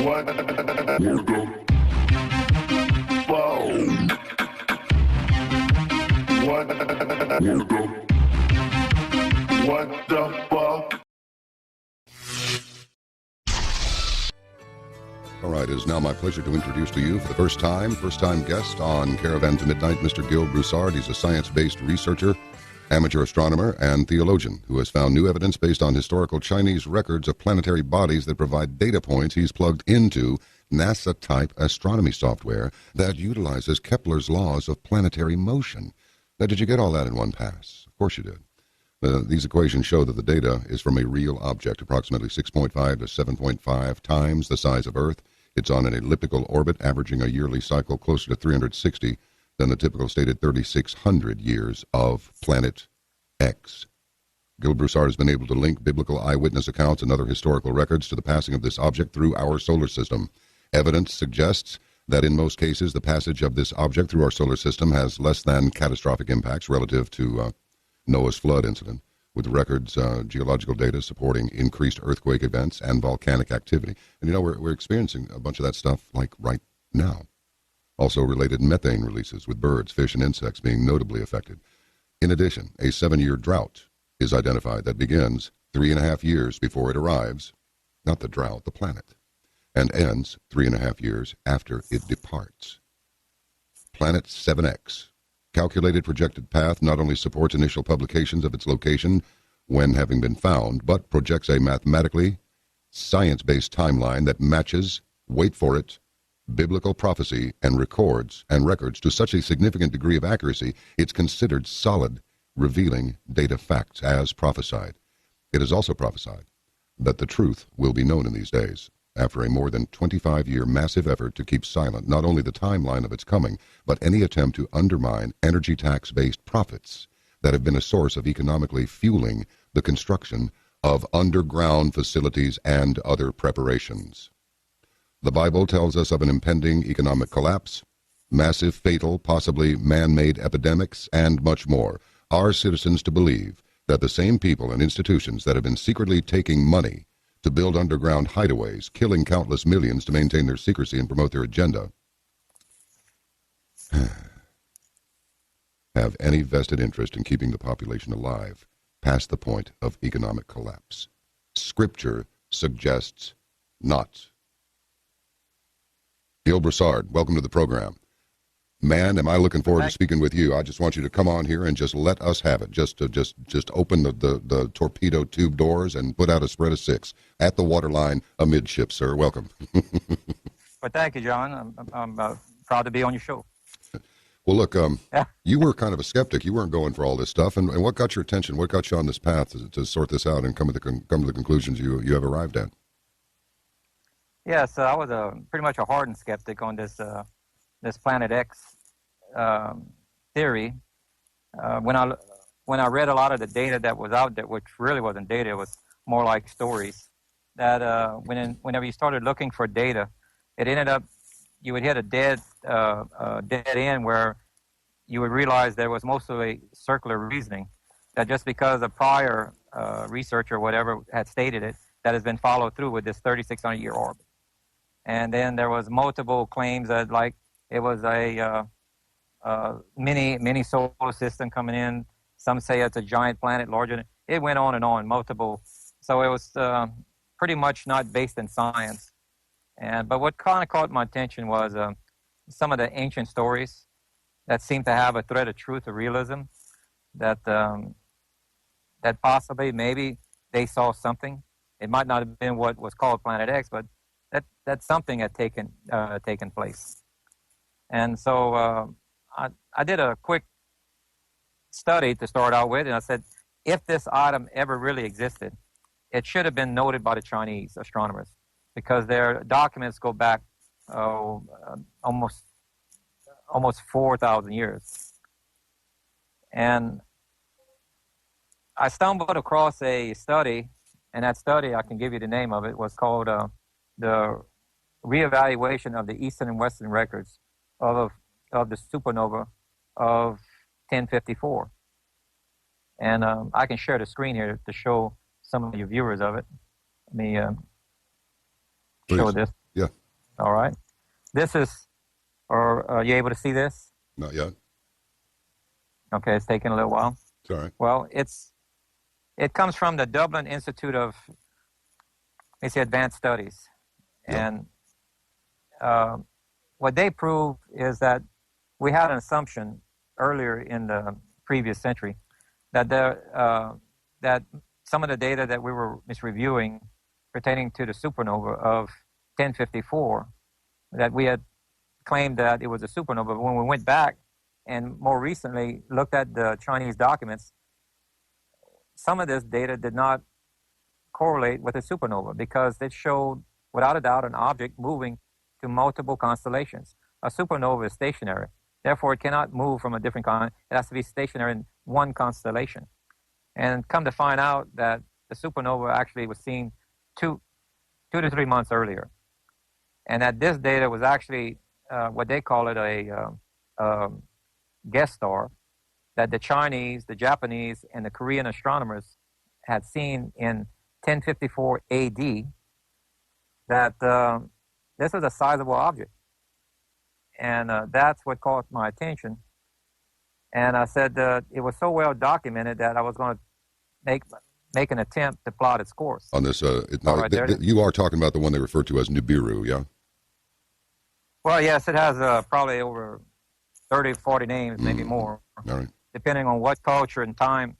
What the fuck? All right, it is now my pleasure to introduce to you for the first time guest on Caravan to Midnight, Mr. Gil Broussard. He's a science-based researcher, amateur astronomer, and theologian who has found new evidence based on historical Chinese records of planetary bodies that provide data points he's plugged into NASA-type astronomy software that utilizes Kepler's laws of planetary motion. Now, did you get all that in one pass? Of course you did. These equations show that the data is from a real object, approximately 6.5 to 7.5 times the size of Earth. It's on an elliptical orbit, averaging a yearly cycle closer to 360 than the typical stated 3,600 years of Planet X. Gil Broussard has been able to link biblical eyewitness accounts and other historical records to the passing of this object through our solar system. Evidence suggests that in most cases the passage of this object through our solar system has less than catastrophic impacts relative to Noah's flood incident, with records, geological data supporting increased earthquake events and volcanic activity. And we're experiencing a bunch of that stuff like right now. Also related methane releases with birds, fish, and insects being notably affected. In addition, a 7-year drought is identified that begins 3.5 years before it arrives, not the drought, the planet, and ends 3.5 years after it departs. Planet 7X. Calculated projected path not only supports initial publications of its location when having been found, but projects a mathematically science-based timeline that matches, wait for it, biblical prophecy and records to such a significant degree of accuracy, it's considered solid, revealing data facts as prophesied. It is also prophesied that the truth will be known in these days, after a more than 25-year massive effort to keep silent not only the timeline of its coming, but any attempt to undermine energy tax-based profits that have been a source of economically fueling the construction of underground facilities and other preparations. The Bible tells us of an impending economic collapse, massive, fatal, possibly man-made epidemics, and much more. Are citizens to believe that the same people and institutions that have been secretly taking money to build underground hideaways, killing countless millions to maintain their secrecy and promote their agenda, have any vested interest in keeping the population alive past the point of economic collapse? Scripture suggests not. Gil Broussard, welcome to the program. Man, am I looking forward to speaking with you. I just want you to come on here and just let us have it. Just open the torpedo tube doors and put out a spread of 6 at the waterline amidship, sir. Welcome. Well, thank you, John. I'm proud to be on your show. Well, look, you were kind of a skeptic. You weren't going for all this stuff. And what got your attention? What got you on this path to sort this out and come to the conclusions you have arrived at? Yes, I was pretty much a hardened skeptic on this Planet X theory. When I read a lot of the data that was out there, which really wasn't data, it was more like stories, that whenever you started looking for data, it ended up, you would hit a dead end where you would realize there was mostly circular reasoning, that just because a prior researcher or whatever had stated it, that has been followed through with this 3,600-year orbit. And then there was multiple claims that, like, it was a mini solar system coming in. Some say it's a giant planet larger than... It went on and on, multiple. So it was pretty much not based in science. But what kind of caught my attention was some of the ancient stories that seemed to have a thread of truth or realism, that that possibly, maybe they saw something. It might not have been what was called Planet X, but that something had taken place. And so I did a quick study to start out with, and I said, if this item ever really existed, it should have been noted by the Chinese astronomers, because their documents go back almost 4,000 years. And I stumbled across a study, and that study, I can give you the name of it, was called the Reevaluation of the Eastern and Western Records of the supernova of 1054. And I can share the screen here to show some of your viewers of it. Let me show this. Yeah, All right. This is, or are you able to see this? Not yet. Okay, it's taking a little while. It's all right. Well, it comes from the Dublin Institute of Advanced Studies. Yeah. And what they prove is that we had an assumption earlier in the previous century that that some of the data that we were misreviewing pertaining to the supernova of 1054, that we had claimed that it was a supernova. But when we went back and more recently looked at the Chinese documents, some of this data did not correlate with a supernova because it showed, without a doubt, an object moving to multiple constellations. A supernova is stationary. Therefore, it cannot move from a different it has to be stationary in one constellation. And come to find out that the supernova actually was seen two to 3 months earlier. And that this data was actually what they call it a guest star that the Chinese, the Japanese, and the Korean astronomers had seen in 1054 AD, that this was a sizable object. And that's what caught my attention. And I said it was so well documented that I was going to make an attempt to plot its course. On this, you are talking about the one they refer to as Nibiru, yeah? Well, yes, it has probably over 30, 40 names, maybe more, All right. depending on what culture and time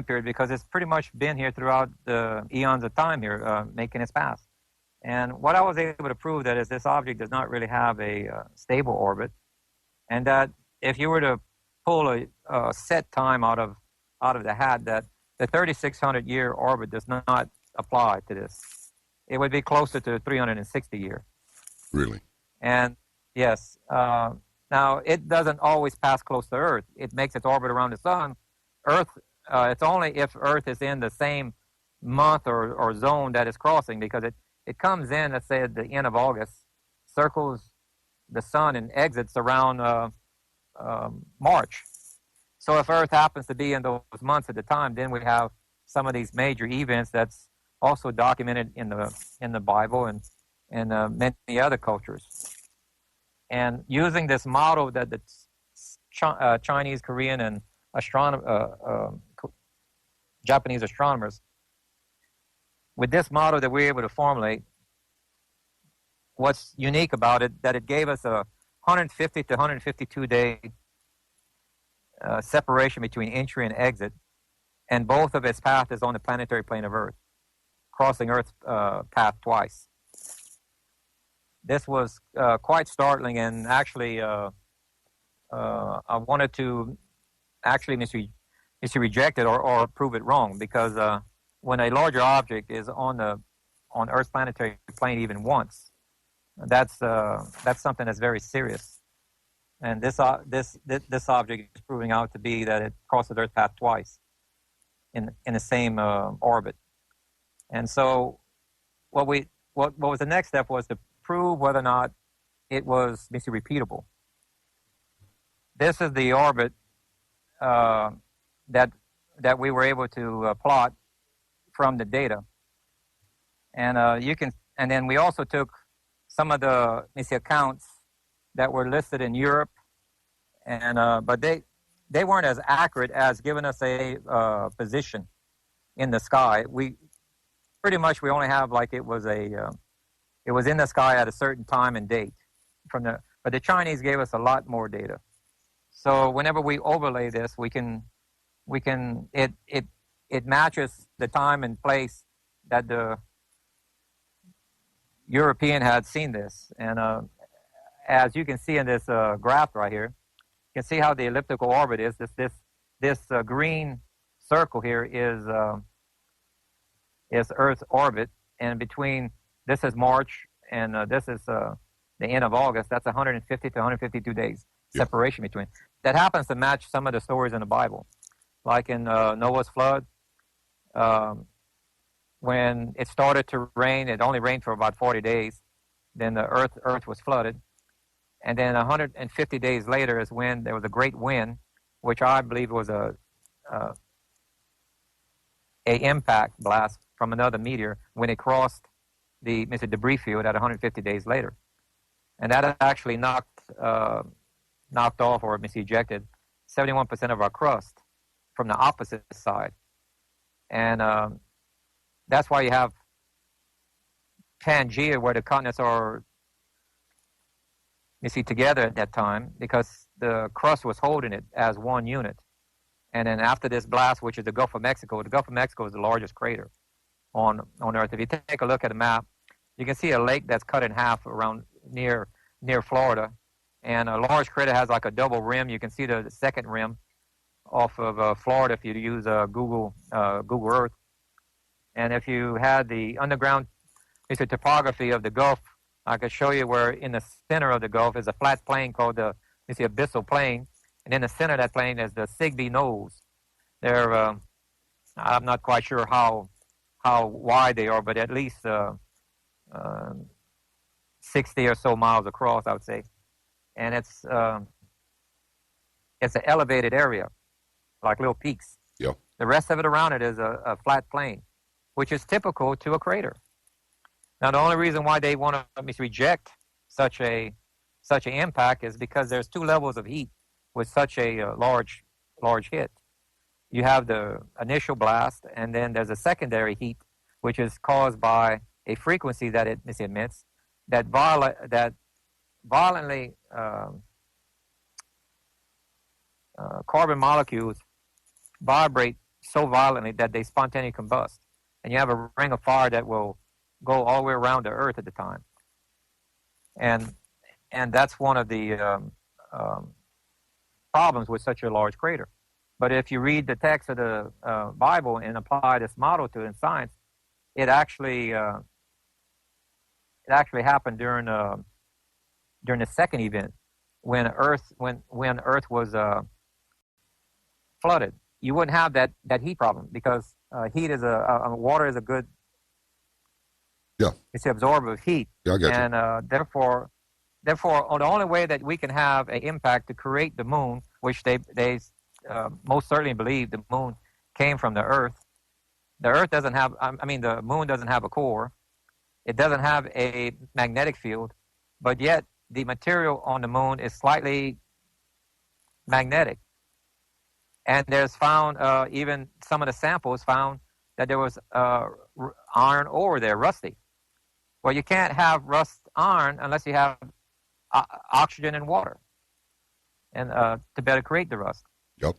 period, because it's pretty much been here throughout the eons of time here, making its path. And what I was able to prove that is this object does not really have a stable orbit, and that if you were to pull a set time out of the hat, that the 3,600-year orbit does not apply to this. It would be closer to 360 year. Really? And yes, now it doesn't always pass close to Earth. It makes its orbit around the sun. Earth, it's only if Earth is in the same month or zone that it's crossing, because it comes in, let's say at the end of August, circles the sun and exits around March. So if Earth happens to be in those months at the time, then we have some of these major events that's also documented in the Bible and many other cultures. And using this model that the Chinese, Korean, and Japanese astronomers, with this model that we're able to formulate, what's unique about it, that it gave us a 150 to 152 day separation between entry and exit, and both of its path is on the planetary plane of Earth, crossing Earth's path twice. This was quite startling, and actually I wanted to actually reject it or prove it wrong, because when a larger object is on Earth's planetary plane even once, that's something that's very serious. And this object is proving out to be that it crosses Earth's path twice in the same orbit. And so what was the next step was to prove whether or not it was repeatable. This is the orbit that we were able to plot from the data, and and then we also took some of the accounts that were listed in Europe, and but they weren't as accurate as giving us a position in the sky. We only have like it was in the sky at a certain time and date but the Chinese gave us a lot more data. So whenever we overlay this, it matches the time and place that the European had seen this. And as you can see in this graph right here, you can see how the elliptical orbit is. This green circle here is Earth's orbit, and between this is March and this is the end of August. That's 150 to 152 days separation between. That happens to match some of the stories in the Bible, like in Noah's flood. When it started to rain, it only rained for about 40 days. Then the earth was flooded. And then 150 days later is when there was a great wind, which I believe was a impact blast from another meteor when it crossed the debris field at 150 days later, and that actually knocked off or ejected 71% of our crust from the opposite side, and that's why you have Pangea, where the continents are together at that time, because the crust was holding it as one unit. And then after this blast, which is the Gulf of Mexico is the largest crater on Earth. If you take a look at a map, you can see a lake that's cut in half around near Florida, and a large crater has like a double rim. You can see the second rim off of Florida if you use Google Earth. And if you had the underground topography of the Gulf, I could show you where in the center of the Gulf is a flat plain called the abyssal plain, and in the center of that plain is the Sigbee Knolls. They're I'm not quite sure how wide they are, but at least 60 or so miles across, I would say. And it's an elevated area, like little peaks. Yeah. The rest of it around it is a flat plain, which is typical to a crater. Now, the only reason why they want to reject such an impact is because there's two levels of heat with such a large hit. You have the initial blast, and then there's a secondary heat, which is caused by a frequency that it emits that violently carbon molecules vibrate so violently that they spontaneously combust, and you have a ring of fire that will go all the way around the Earth at the time, and that's one of the problems with such a large crater. But if you read the text of the Bible and apply this model to it in science, it actually happened during the second event when Earth was flooded. You wouldn't have that heat problem because heat is water is a good it's the absorber of heat. Yeah, I get you. And therefore, the only way that we can have an impact to create the moon, which they most certainly believe the moon came from the Earth. The Earth doesn't have, the moon doesn't have a core. It doesn't have a magnetic field, but yet the material on the moon is slightly magnetic. And there's found, even some of the samples found that there was iron ore there, rusty. Well, you can't have rust iron unless you have oxygen and water, and to better create the rust. Yep.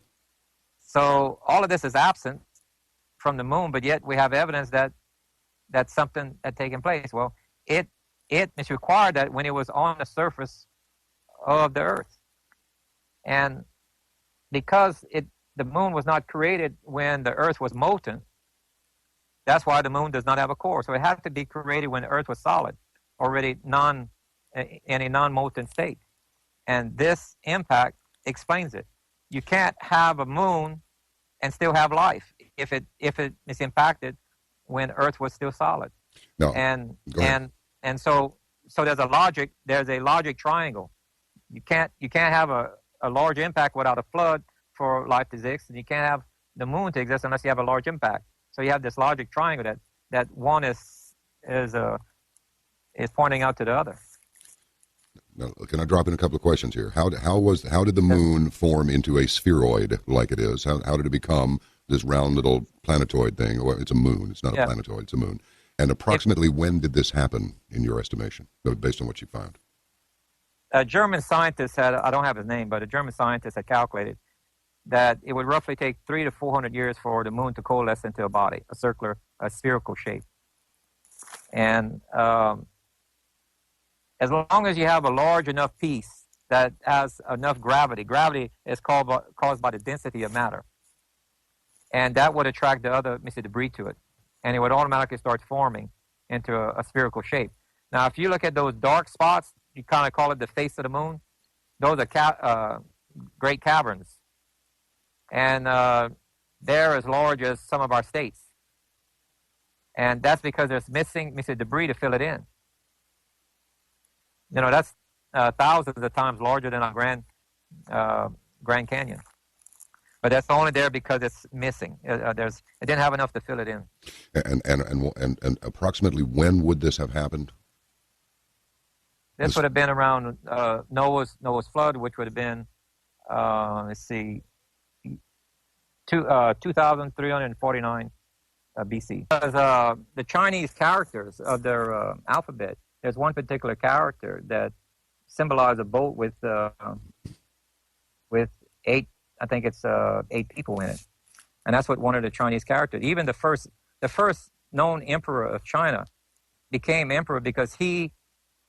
So all of this is absent from the moon, but yet we have evidence that something had taken place. Well, it is required that when it was on the surface of the Earth, and because the moon was not created when the Earth was molten, that's why the moon does not have a core. So it had to be created when the Earth was solid, already in a non-molten state. And this impact explains it. You can't have a moon and still have life if it is impacted when Earth was still solid. No. And so there's a logic triangle. You can't have a large impact without a flood for life to exist, and you can't have the moon to exist unless you have a large impact. So you have this logic triangle that one is pointing out to the other. Now, can I drop in a couple of questions here? How did the moon form into a spheroid like it is? How did it become this round little planetoid thing? Well, it's a moon. It's not a planetoid. It's a moon. And approximately when did this happen, in your estimation, based on what you found? A German scientist I don't have his name, but a German scientist had calculated that it would roughly take 300 to 400 years for the moon to coalesce into a body, a spherical shape. And as long as you have a large enough piece that has enough gravity is caused by the density of matter, and that would attract the other debris to it, and it would automatically start forming into a spherical shape. Now, if you look at those dark spots, you kind of call it the face of the moon. Those are great caverns. And they're as large as some of our states. And that's because there's missing debris to fill it in. You know, that's thousands of times larger than our Grand Canyon. But that's only there because it's missing. It didn't have enough to fill it in. And approximately when would this have happened? This would have been around Noah's flood, which would have been, let's see, 2,349 BC. Because the Chinese characters of their alphabet, there's one particular character that symbolizes a boat with 8, I think it's 8 people in it, and that's what one of the Chinese characters. Even the first known emperor of China became emperor because he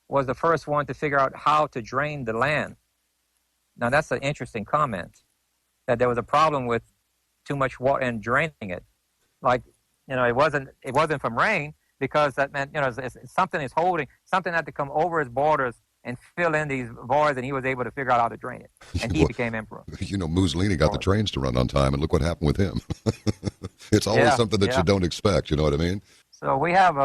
was the first one to figure out how to drain the land. Now that's an interesting comment, that there was a problem with too much water and draining it. Like, it wasn't from rain, because that meant, something had to come over his borders and fill in these voids, and he was able to figure out how to drain it. And he became emperor. Mussolini got the trains to run on time, and look what happened with him. It's always something that you don't expect, you know what I mean? So we have,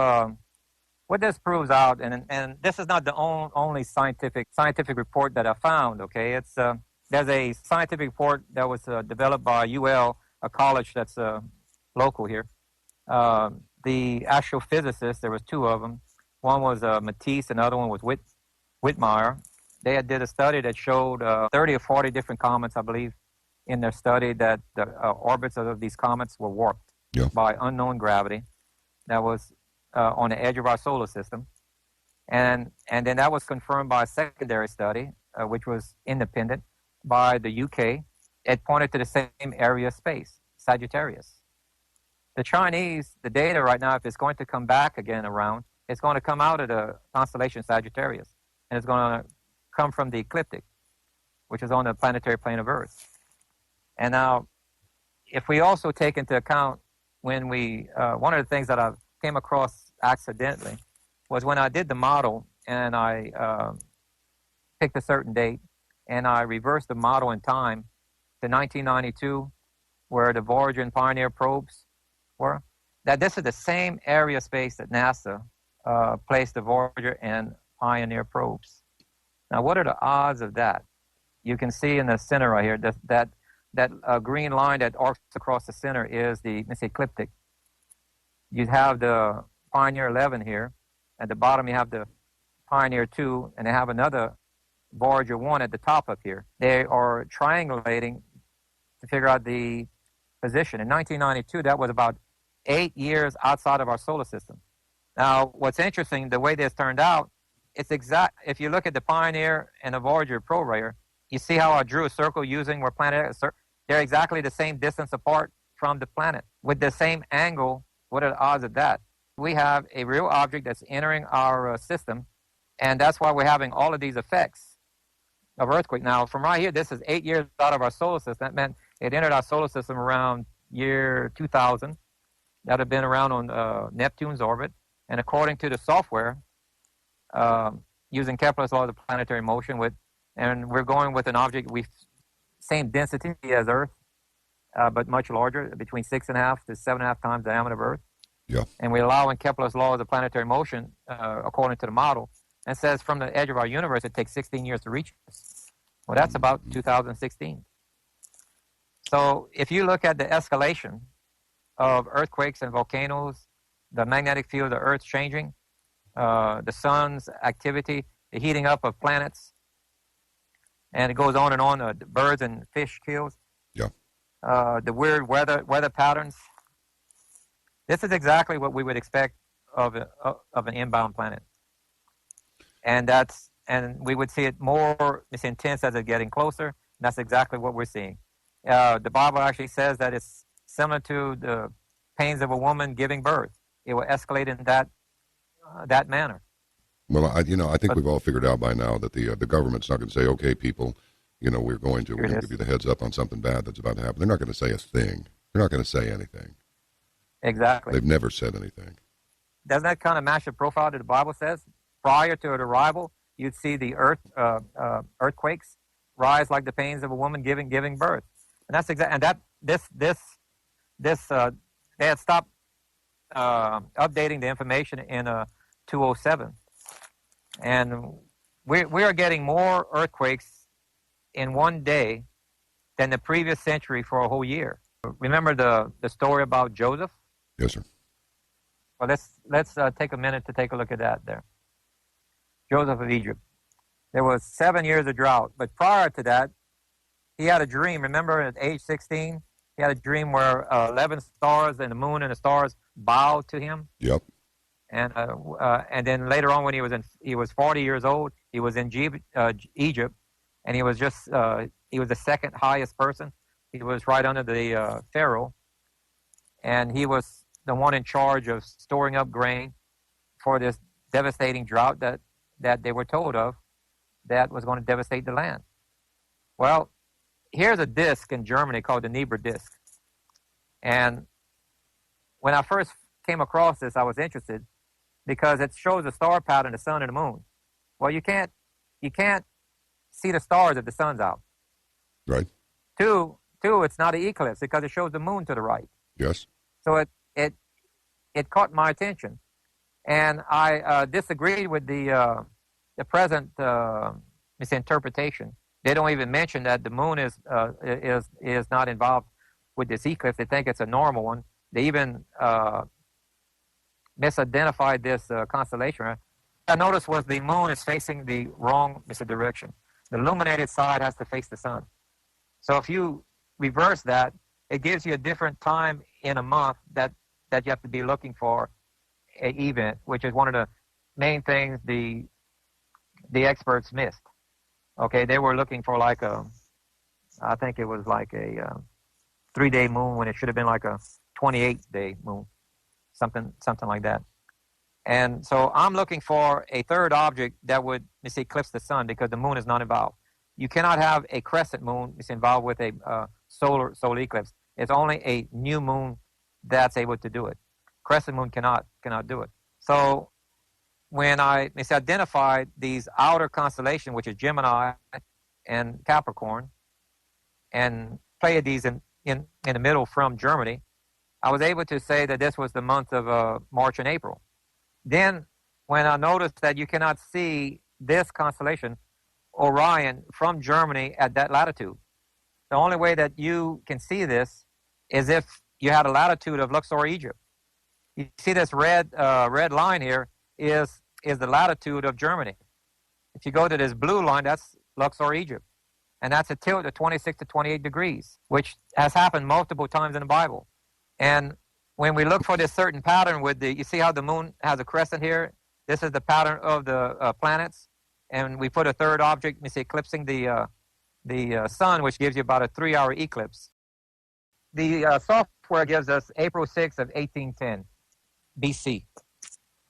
what this proves out, and this is not the only scientific report that I found, okay? It's there's a scientific report that was developed by UL, a college that's local here. The astrophysicists, there was 2 of them. One was Matisse, another one was Whitmire. They did a study that showed 30 or 40 different comets, I believe, in their study, that the orbits of these comets were warped by unknown gravity. That was on the edge of our solar system. And then that was confirmed by a secondary study, which was independent, by the UK. It pointed to the same area of space, Sagittarius. The Chinese, the data right now, if it's going to come back again around, it's going to come out of the constellation Sagittarius. And it's going to come from the ecliptic, which is on the planetary plane of Earth. And now, if we also take into account when we, one of the things that I came across accidentally was when I did the model, and I picked a certain date, and I reversed the model in time to 1992, where the Voyager and Pioneer probes were, that this is the same area of space that NASA placed the Voyager and Pioneer probes. Now, what are the odds of that? You can see in the center right here that green line that arcs across the center is the ecliptic. You have the Pioneer 11 here. At the bottom, you have the Pioneer 2, and they have another Voyager 1 at the top up here. They are triangulating to figure out the position. In 1992, that was about 8 years outside of our solar system. Now, what's interesting, the way this turned out, it's exact. If you look at the Pioneer and the Voyager probe right here, you see how I drew a circle using where planet is. They're exactly the same distance apart from the planet with the same angle. What are the odds of that? We have a real object that's entering our system, and that's why we're having all of these effects of earthquake. Now, from right here, this is 8 years out of our solar system. That meant it entered our solar system around year 2000. That had been around on Neptune's orbit. And according to the software, using Kepler's law of the planetary motion, and we're going with an object with same density as Earth, but much larger, between 6.5 to 7.5 times the diameter of Earth. Yeah. And we're allowing Kepler's law of the planetary motion, according to the model, and says from the edge of our universe, it takes 16 years to reach us. Well, that's about 2016. So if you look at the escalation of earthquakes and volcanoes, the magnetic field of the Earth's changing, the sun's activity, the heating up of planets, and it goes on and on, the birds and fish kills. Yeah. The weird weather patterns. This is exactly what we would expect of an inbound planet. And we would see it more intense as it's getting closer. And that's exactly what we're seeing. The Bible actually says that it's similar to the pains of a woman giving birth. It will escalate in that manner. Well, I think we've all figured out by now that the government's not going to say, okay, people, we're going to give you the heads up on something bad that's about to happen. They're not going to say a thing. They're not going to say anything. Exactly. They've never said anything. Doesn't that kind of match the profile that the Bible says? Prior to an arrival, you'd see the earthquakes rise like the pains of a woman giving birth, and that's exactly. And that this they had stopped updating the information in 2007, and we are getting more earthquakes in one day than the previous century for a whole year. Remember the story about Joseph? Yes, sir. Well, let's take a minute to take a look at that there. Joseph of Egypt. There was 7 years of drought, but prior to that, he had a dream. Remember, at age 16, he had a dream where 11 stars and the moon and the stars bowed to him. Yep. And then later on, when he was 40 years old, he was in Egypt, and he was the second highest person. He was right under the Pharaoh, and he was the one in charge of storing up grain for this devastating drought that they were told of that was going to devastate the land. Well, here's a disc in Germany called the NIBIRU disc. And when I first came across this, I was interested because it shows the star pattern, the sun and the moon. Well, you can't see the stars if the sun's out. Right. Two, it's not an eclipse because it shows the moon to the right. Yes. So it caught my attention, and I disagreed with the present misinterpretation. They don't even mention that the moon is not involved with this eclipse. They think it's a normal one. They even misidentified this constellation. Right? I noticed was the moon is facing the wrong direction. The illuminated side has to face the sun. So if you reverse that, it gives you a different time in a month that you have to be looking for an event, which is one of the main things the experts missed. Okay, they were looking for I think it was like a 3-day moon when it should have been like a 28-day moon, something like that. And so I'm looking for a third object that would eclipse the sun because the moon is not involved. You cannot have a crescent moon involved with a solar eclipse. It's only a new moon that's able to do it. Crescent moon cannot do it. So when I misidentified these outer constellations, which is Gemini and Capricorn, and Pleiades in the middle from Germany, I was able to say that this was the month of March and April. Then when I noticed that you cannot see this constellation, Orion, from Germany at that latitude, the only way that you can see this is if you had a latitude of Luxor, Egypt. You see this red line here is the latitude of Germany. If you go to this blue line, that's Luxor, Egypt. And that's a tilt of 26 to 28 degrees, which has happened multiple times in the Bible. And when we look for this certain pattern you see how the moon has a crescent here? This is the pattern of the planets. And we put a third object, eclipsing the sun, which gives you about a 3-hour eclipse. The software gives us April 6th of 1810 BC.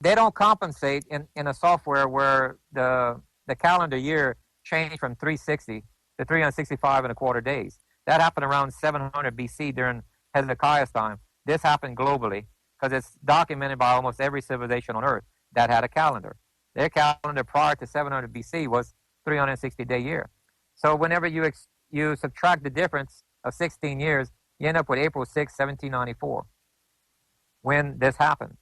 They don't compensate in a software where the calendar year changed from 360 to 365 and a quarter days. That happened around 700 BC during Hezekiah's time. This happened globally because it's documented by almost every civilization on Earth that had a calendar. Their calendar prior to 700 BC was 360-day year. So whenever you subtract the difference of 16 years, you end up with April 6, 1794, when this happened.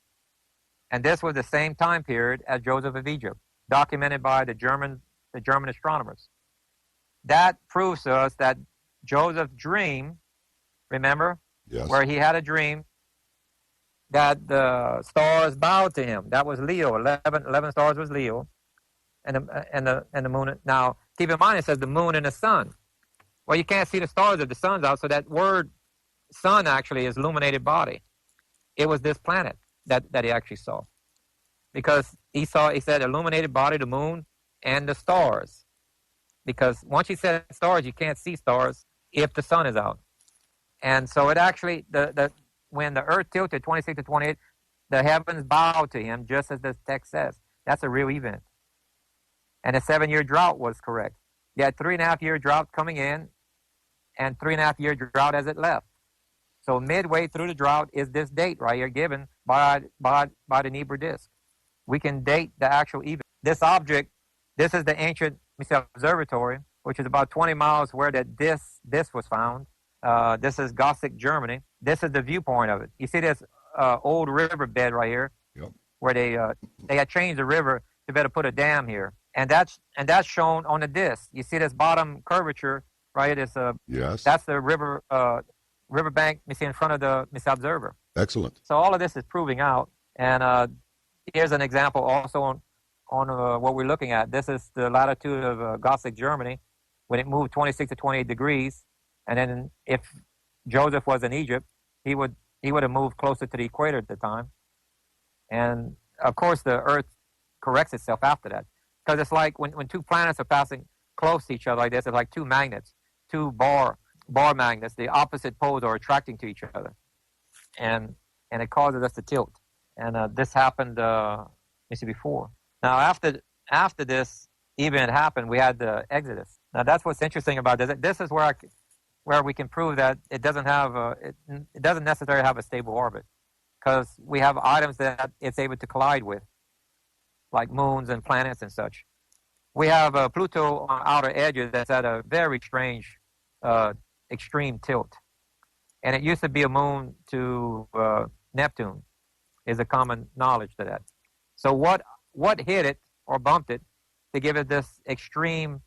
And this was the same time period as Joseph of Egypt, documented by the German astronomers. That proves to us that Joseph's dream, remember, yes, where he had a dream that the stars bowed to him. That was Leo. 11 stars was Leo, and the moon. Now, keep in mind, it says the moon and the sun. Well, you can't see the stars if the sun's out, so that word sun actually is illuminated body. It was this planet that he actually saw. Because he said illuminated body, the moon, and the stars. Because once he said stars, you can't see stars if the sun is out. And so it actually, when the earth tilted 26 to 28, the heavens bowed to him, just as the text says. That's a real event. And the 7-year drought was correct. You had 3.5-year drought coming in, and 3.5-year drought as it left. So midway through the drought is this date right here given by the NIBIRU disc. We can date the actual event. This object, this is the ancient observatory, which is about 20 miles where this was found. This is Gothic Germany. This is the viewpoint of it. You see this old riverbed right here, yep, where they had changed the river to better put a dam here, and that's shown on the disc. You see this bottom curvature right? It's Yes. that's the riverbank, you see, in front of the observer. Excellent. So all of this is proving out, and here's an example also on what we're looking at. This is the latitude of Gothic Germany when it moved 26 to 28 degrees, and then if Joseph was in Egypt, he would have moved closer to the equator at the time, and of course the Earth corrects itself after that, because it's like when two planets are passing close to each other like this, it's like two magnets, two bar magnets. The opposite poles are attracting to each other, and it causes us to tilt. And this happened, before. Now, after this event happened, we had the Exodus. Now, that's what's interesting about this. This is where we can prove that it doesn't have it doesn't necessarily have a stable orbit, because we have items that it's able to collide with, like moons and planets and such. We have Pluto on outer edges that's at a very strange, extreme tilt, and it used to be a moon to Neptune. Is a common knowledge to that. So what hit it or bumped it to give it this extreme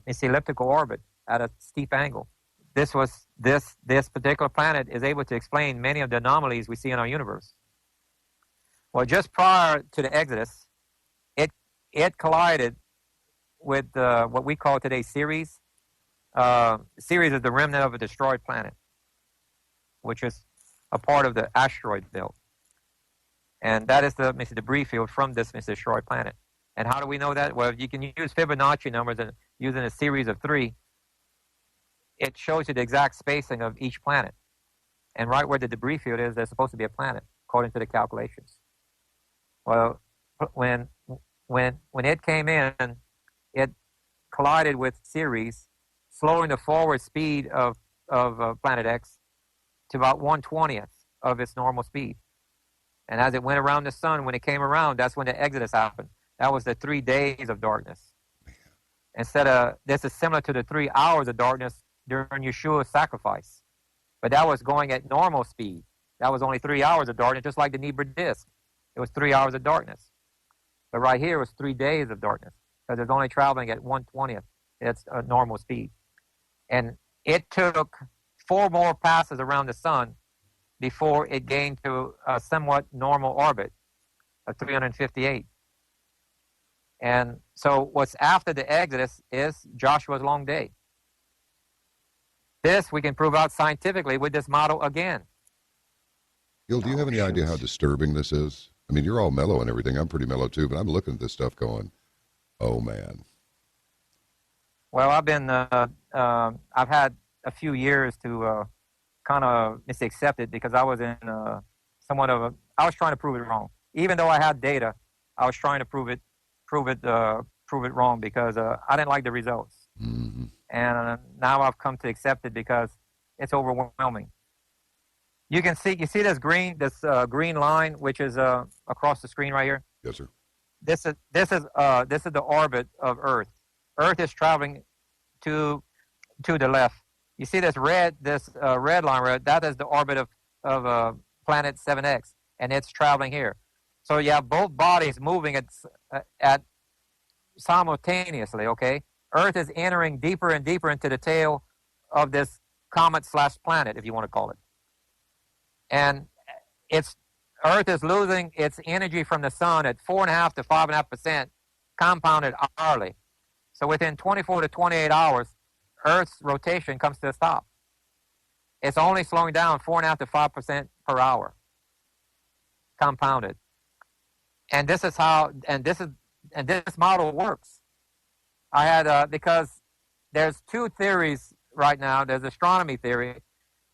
elliptical orbit at a steep angle? This particular planet is able to explain many of the anomalies we see in our universe. Well, just prior to the Exodus, it collided with what we call today Ceres. Ceres is the remnant of a destroyed planet, which is a part of the asteroid belt. And that is the debris field from this destroyed planet. And how do we know that? Well, you can use Fibonacci numbers, and using a series of 3, it shows you the exact spacing of each planet. And right where the debris field is, there's supposed to be a planet, according to the calculations. Well, when it came in, it collided with Ceres, slowing the forward speed of Planet X to about 1/20th of its normal speed. And as it went around the sun, when it came around, that's when the Exodus happened. That was the 3 days of darkness. This is similar to the 3 hours of darkness during Yeshua's sacrifice. But that was going at normal speed. That was only 3 hours of darkness, just like the NIBIRU disk. It was 3 hours of darkness. But right here was 3 days of darkness, because it's only traveling at 1/20th its normal speed. And it took 4 more passes around the sun before it gained to a somewhat normal orbit of 358. And so what's after the Exodus is Joshua's long day. This we can prove out scientifically with this model again. Gil, do you have any idea how disturbing this is? I mean, you're all mellow and everything. I'm pretty mellow too, but I'm looking at this stuff going, oh man. Well, I've had a few years to kind of accept it, because I was in I was trying to prove it wrong. Even though I had data, I was trying to prove it wrong, because I didn't like the results. Mm-hmm. And now I've come to accept it because it's overwhelming. You see this green line, which is across the screen right here. Yes, sir. This is the orbit of Earth. Earth is traveling to the left. You see this red line right? That is the orbit of planet 7X, and it's traveling here. So you have both bodies moving at simultaneously. Okay, Earth is entering deeper and deeper into the tail of this comet/planet, if you want to call it, and Earth is losing its energy from the sun at 4.5 to 5.5% compounded hourly. So within 24 to 28 hours, Earth's rotation comes to a stop. It's only slowing down 4.5 to 5% per hour, compounded. And this is how, and this model works. I had because there's 2 theories right now. There's astronomy theory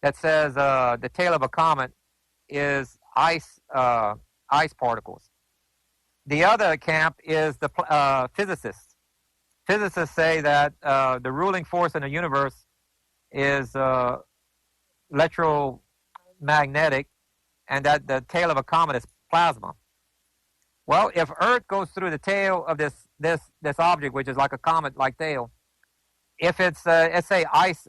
that says the tail of a comet is ice particles. The other camp is the physicists. Physicists say that the ruling force in the universe is electromagnetic, and that the tail of a comet is plasma. Well, if Earth goes through the tail of this object, which is like a comet-like tail, if it's let's say ice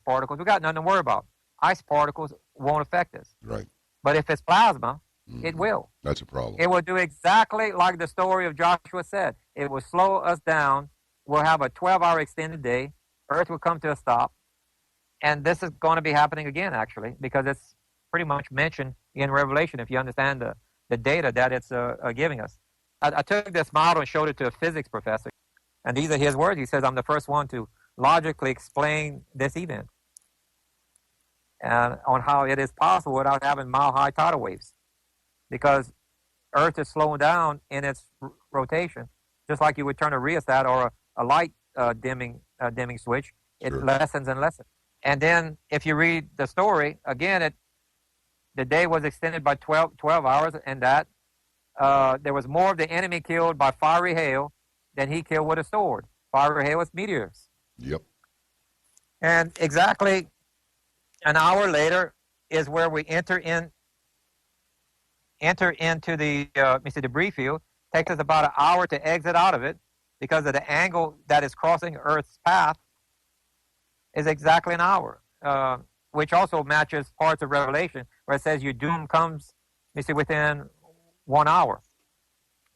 particles, we got nothing to worry about. Ice particles won't affect us. Right. But if it's plasma, it will. That's a problem. It will do exactly like the story of Joshua said. It will slow us down. We'll have a 12-hour extended day, Earth would come to a stop. And this is going to be happening again, actually, because it's pretty much mentioned in Revelation if you understand the data that it's giving us. I took this model and showed it to a physics professor. And these are his words. He says, I'm the first one to logically explain this event and on how it is possible without having mile-high tidal waves. Because Earth is slowing down in its rotation, just like you would turn a rheostat or a light dimming switch. It lessens and lessens. And then if you read the story, again, the day was extended by 12 hours, and that there was more of the enemy killed by fiery hail than he killed with a sword. Fiery hail is meteors. Yep. And exactly an hour later is where we enter into the debris field. Takes us about an hour to exit out of it because of the angle that is crossing Earth's path is exactly an hour, which also matches parts of Revelation where it says your doom comes, within 1 hour.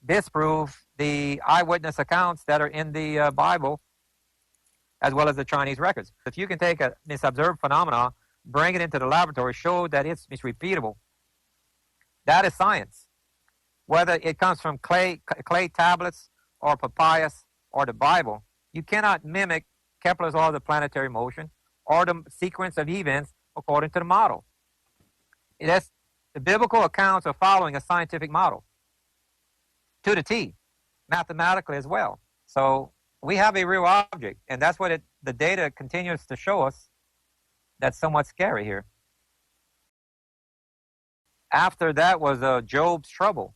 This proves the eyewitness accounts that are in the Bible as well as the Chinese records. If you can take a misobserved phenomenon, bring it into the laboratory, show that it's repeatable, that is science. Whether it comes from clay tablets or papyrus or the Bible, you cannot mimic Kepler's law of the planetary motion or the sequence of events according to the model. The biblical accounts are following a scientific model to the T, mathematically as well. So we have a real object, and that's what the data continues to show us. That's somewhat scary here. After that was Job's trouble.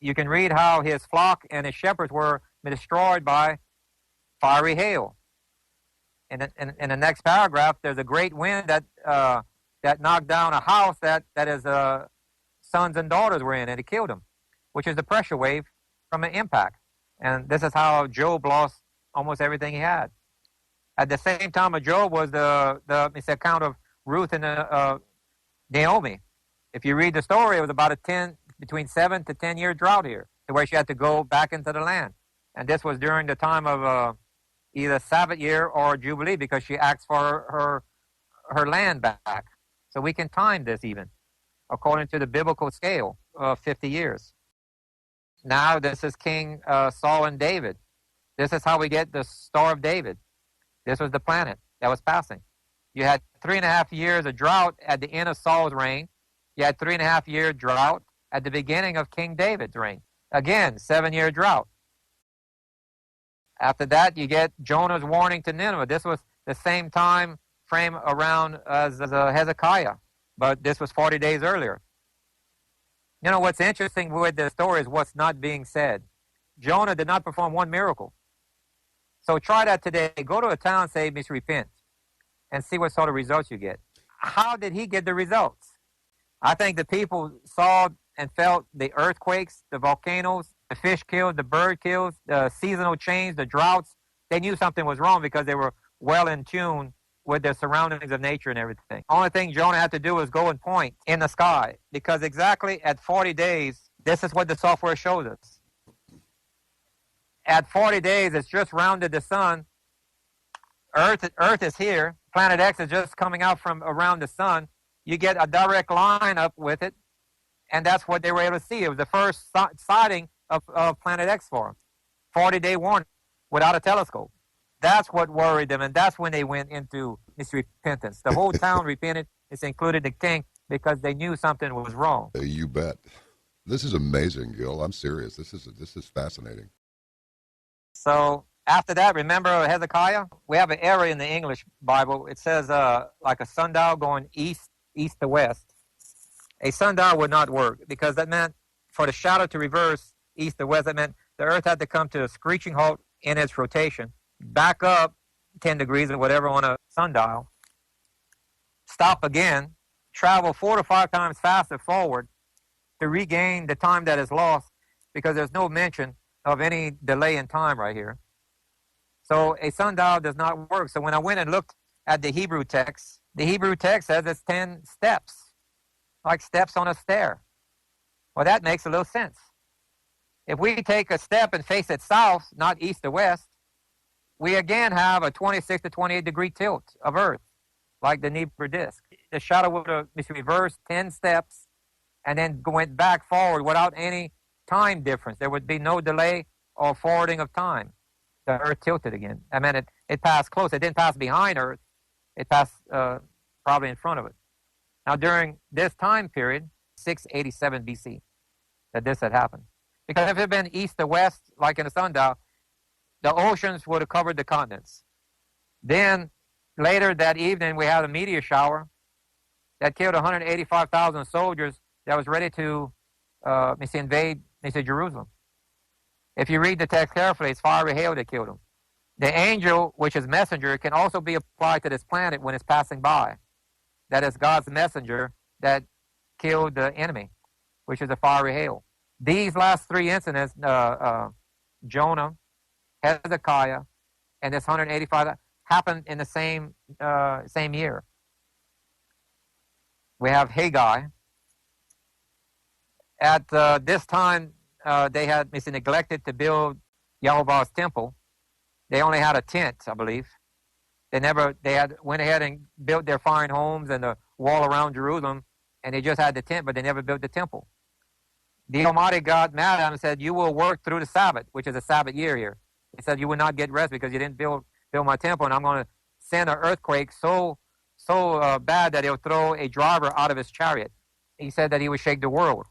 You can read how his flock and his shepherds were destroyed by fiery hail. In the next paragraph, there's a great wind that knocked down a house that his sons and daughters were in, and it killed them, which is the pressure wave from an impact. And this is how Job lost almost everything he had. At the same time of Job was the account of Ruth and Naomi. If you read the story, it was about between 7 to 10 year drought here, to where she had to go back into the land. And this was during the time of either Sabbath year or Jubilee, because she asked for her land back. So we can time this even, according to the biblical scale of 50 years. Now this is King Saul and David. This is how we get the Star of David. This was the planet that was passing. You had 3.5 years of drought at the end of Saul's reign. You had 3.5 year drought at the beginning of King David's reign. Again, 7-year drought. After that, you get Jonah's warning to Nineveh. This was the same time frame around as Hezekiah, but this was 40 days earlier. You know, what's interesting with this story is what's not being said. Jonah did not perform one miracle. So try that today. Go to a town, say, repent, and see what sort of results you get. How did he get the results? I think the people saw and felt the earthquakes, the volcanoes, the fish kills, the bird kills, the seasonal change, the droughts. They knew something was wrong because they were well in tune with the surroundings of nature and everything. Only thing Jonah had to do was go and point in the sky, because exactly at 40 days, this is what the software shows us. At 40 days, it's just rounded the sun. Earth is here. Planet X is just coming out from around the sun. You get a direct line up with it, and that's what they were able to see. It was the first sighting of Planet X for them. 40-day warning without a telescope. That's what worried them, and that's when they went into this repentance. The whole town repented. It's included the king, because they knew something was wrong. You bet. This is amazing, Gil. I'm serious. This is fascinating. So after that, remember Hezekiah? We have an error in the English Bible. It says like a sundial going east to west. A sundial would not work, because that meant for the shadow to reverse east to west, that meant the earth had to come to a screeching halt in its rotation, back up 10 degrees or whatever on a sundial, stop again, travel 4 to 5 times faster forward to regain the time that is lost, because there's no mention of any delay in time right here. So a sundial does not work. So when I went and looked at the Hebrew text says it's 10 steps, like steps on a stair. Well, that makes a little sense. If we take a step and face it south, not east to west, we again have a 26 to 28 degree tilt of Earth, like the NIBIRU disk. The shadow would have reversed 10 steps and then went back forward without any time difference. There would be no delay or forwarding of time. The Earth tilted again. I mean, it passed close. It didn't pass behind Earth. It passed probably in front of it. Now, during this time period, 687 BC, that this had happened. Because if it had been east to west, like in the sundial, the oceans would have covered the continents. Then, later that evening, we had a meteor shower that killed 185,000 soldiers that was ready to invade Jerusalem. If you read the text carefully, it's fiery hail that killed them. The angel, which is messenger, can also be applied to this planet when it's passing by. That is God's messenger that killed the enemy, which is a fiery hail. These last three incidents, Jonah, Hezekiah, and this 185, happened in the same year. We have Haggai. At this time, they had neglected to build Yahweh's temple. They only had a tent, I believe. They went ahead and built their fine homes and the wall around Jerusalem, and they just had the tent, but they never built the temple. The Almighty God mad at them and said, "You will work through the Sabbath," which is a Sabbath year here. He said, "You will not get rest because you didn't build my temple, and I'm going to send an earthquake so bad that it'll throw a driver out of his chariot." He said that he would shake the world.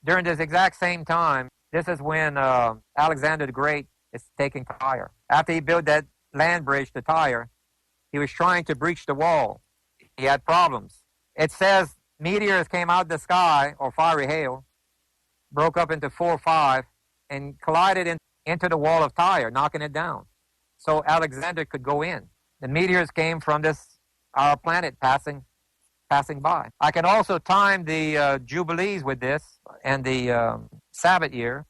During this exact same time, this is when Alexander the Great is taking Tyre. After he built that land bridge to Tyre, he was trying to breach the wall. He had problems. It says meteors came out of the sky, or fiery hail, broke up into 4 or 5, and collided into the wall of Tyre, knocking it down. So Alexander could go in. The meteors came from our planet passing by. I can also time the Jubilees with this and the Sabbath year,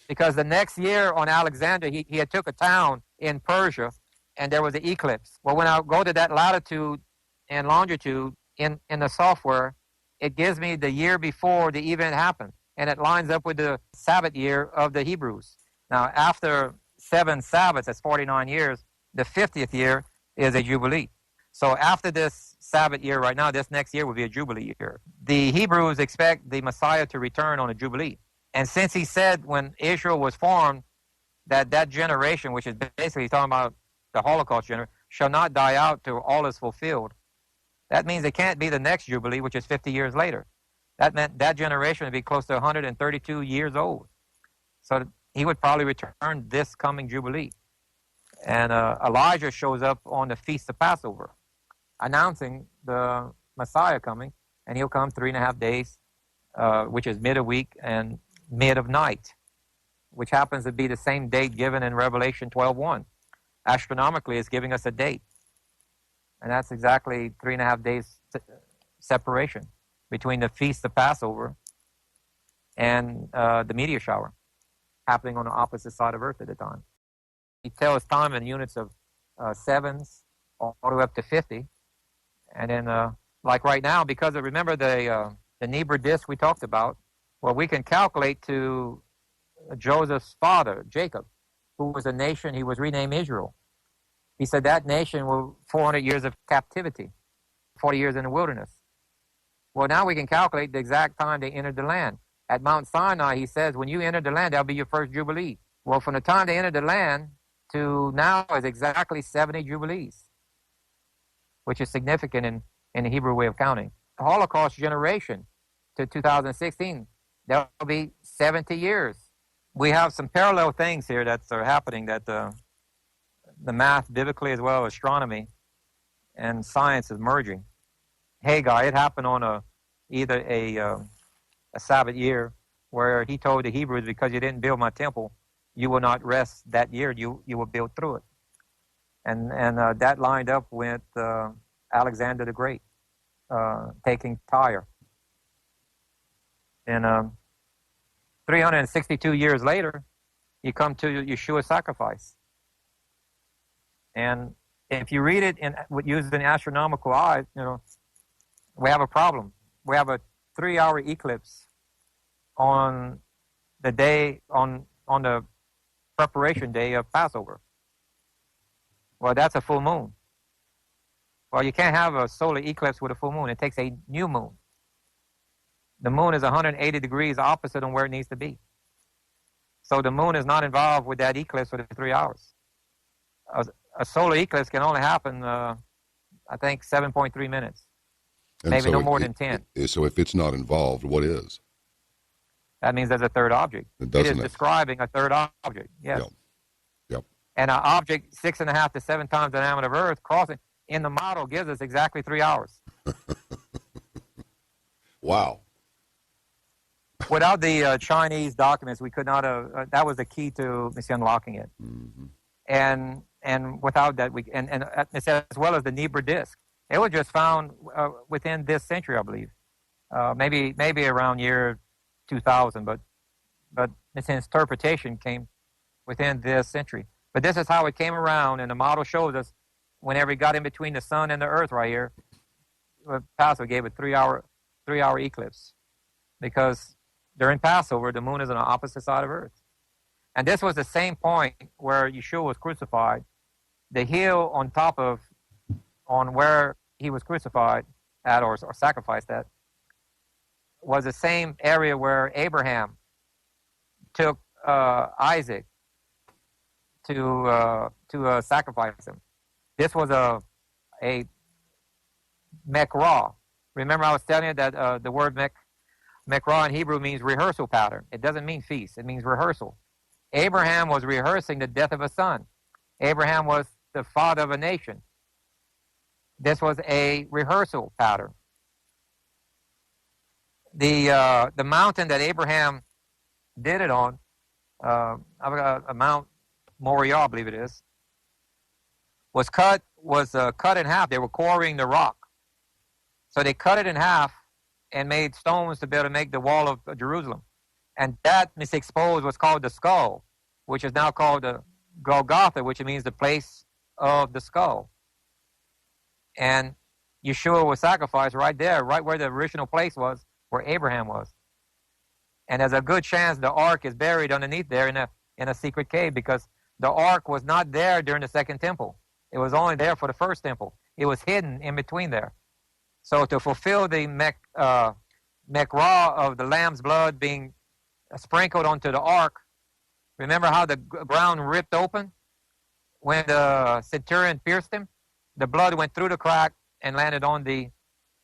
because the next year on Alexander, he had took a town in Persia, and there was an eclipse. Well, when I go to that latitude and longitude in the software, it gives me the year before the event happened, and it lines up with the Sabbath year of the Hebrews. Now, after 7 Sabbaths, that's 49 years, the 50th year is a Jubilee. So after this Sabbath year right now, this next year will be a Jubilee year. The Hebrews expect the Messiah to return on a Jubilee. And since he said when Israel was formed that generation, which is basically talking about the Holocaust generation, shall not die out till all is fulfilled, that means it can't be the next Jubilee, which is 50 years later. That meant that generation would be close to 132 years old. So he would probably return this coming Jubilee. And Elijah shows up on the Feast of Passover, announcing the Messiah coming, and he'll come 3.5 days, which is mid of week and mid of night, which happens to be the same date given in Revelation 12:1. Astronomically, it's giving us a date. And that's exactly 3.5 days separation between the Feast of Passover and the meteor shower happening on the opposite side of Earth at the time. He tells time in units of sevens all the way up to 50. And then, like right now, because of, remember the NEBR disk we talked about, well, we can calculate to Joseph's father, Jacob, who was a nation, he was renamed Israel. He said that nation was 400 years of captivity, 40 years in the wilderness. Well, now we can calculate the exact time they entered the land. At Mount Sinai, he says, when you enter the land, that'll be your first Jubilee. Well, from the time they entered the land to now is exactly 70 Jubilees, which is significant in the Hebrew way of counting. The Holocaust generation to 2016, that'll be 70 years. We have some parallel things here that are happening, that the math, biblically as well as astronomy and science is merging. Haggai, it happened on either a Sabbath year where he told the Hebrews, because you didn't build my temple, you will not rest that year, you will build through it. And that lined up with Alexander the Great taking Tyre. And 362 years later, you come to Yeshua's sacrifice. And if you read it using an astronomical eye, we have a problem. We have a 3-hour eclipse on the day, on the preparation day of Passover. Well, that's a full moon. Well, you can't have a solar eclipse with a full moon. It takes a new moon. The moon is 180 degrees opposite on where it needs to be. So the moon is not involved with that eclipse for the 3 hours. A solar eclipse can only happen, I think, 7.3 minutes. And maybe so no more than 10. So if it's not involved, what is? That means there's a third object. It is describing a third object, yes. Yep. And an object 6.5 to 7 times the diameter of Earth crossing in the model gives us exactly 3 hours. Wow. Without the Chinese documents, we could not have. That was the key to unlocking it. Mm-hmm. And without that, as well as the NIBIRU disk, it was just found within this century, I believe. Maybe around year 2000, but its interpretation came within this century. But this is how it came around, and the model shows us whenever it got in between the sun and the Earth right here, Passover gave a 3 hour eclipse, because during Passover the moon is on the opposite side of Earth, and this was the same point where Yeshua was crucified. The hill on where he was crucified at or sacrificed at was the same area where Abraham took Isaac to sacrifice him. This was a mekrah. Remember I was telling you that the word mekrah in Hebrew means rehearsal pattern. It doesn't mean feast. It means rehearsal. Abraham was rehearsing the death of a son. Abraham was the father of a nation. This was a rehearsal pattern. The mountain that Abraham did it on, a Mount Moriah, I believe it is, was cut in half. They were quarrying the rock, so they cut it in half and made stones to be able to make the wall of Jerusalem. And that exposed what's called the skull, which is now called the Golgotha, which means the place of the skull. And Yeshua was sacrificed right there, right where the original place was, where Abraham was. And there's a good chance the ark is buried underneath there in a secret cave, because the ark was not there during the second temple. It was only there for the first temple. It was hidden in between there. So to fulfill the mekrah of the lamb's blood being sprinkled onto the ark, remember how the ground ripped open when the centurion pierced him? The blood went through the crack and landed on the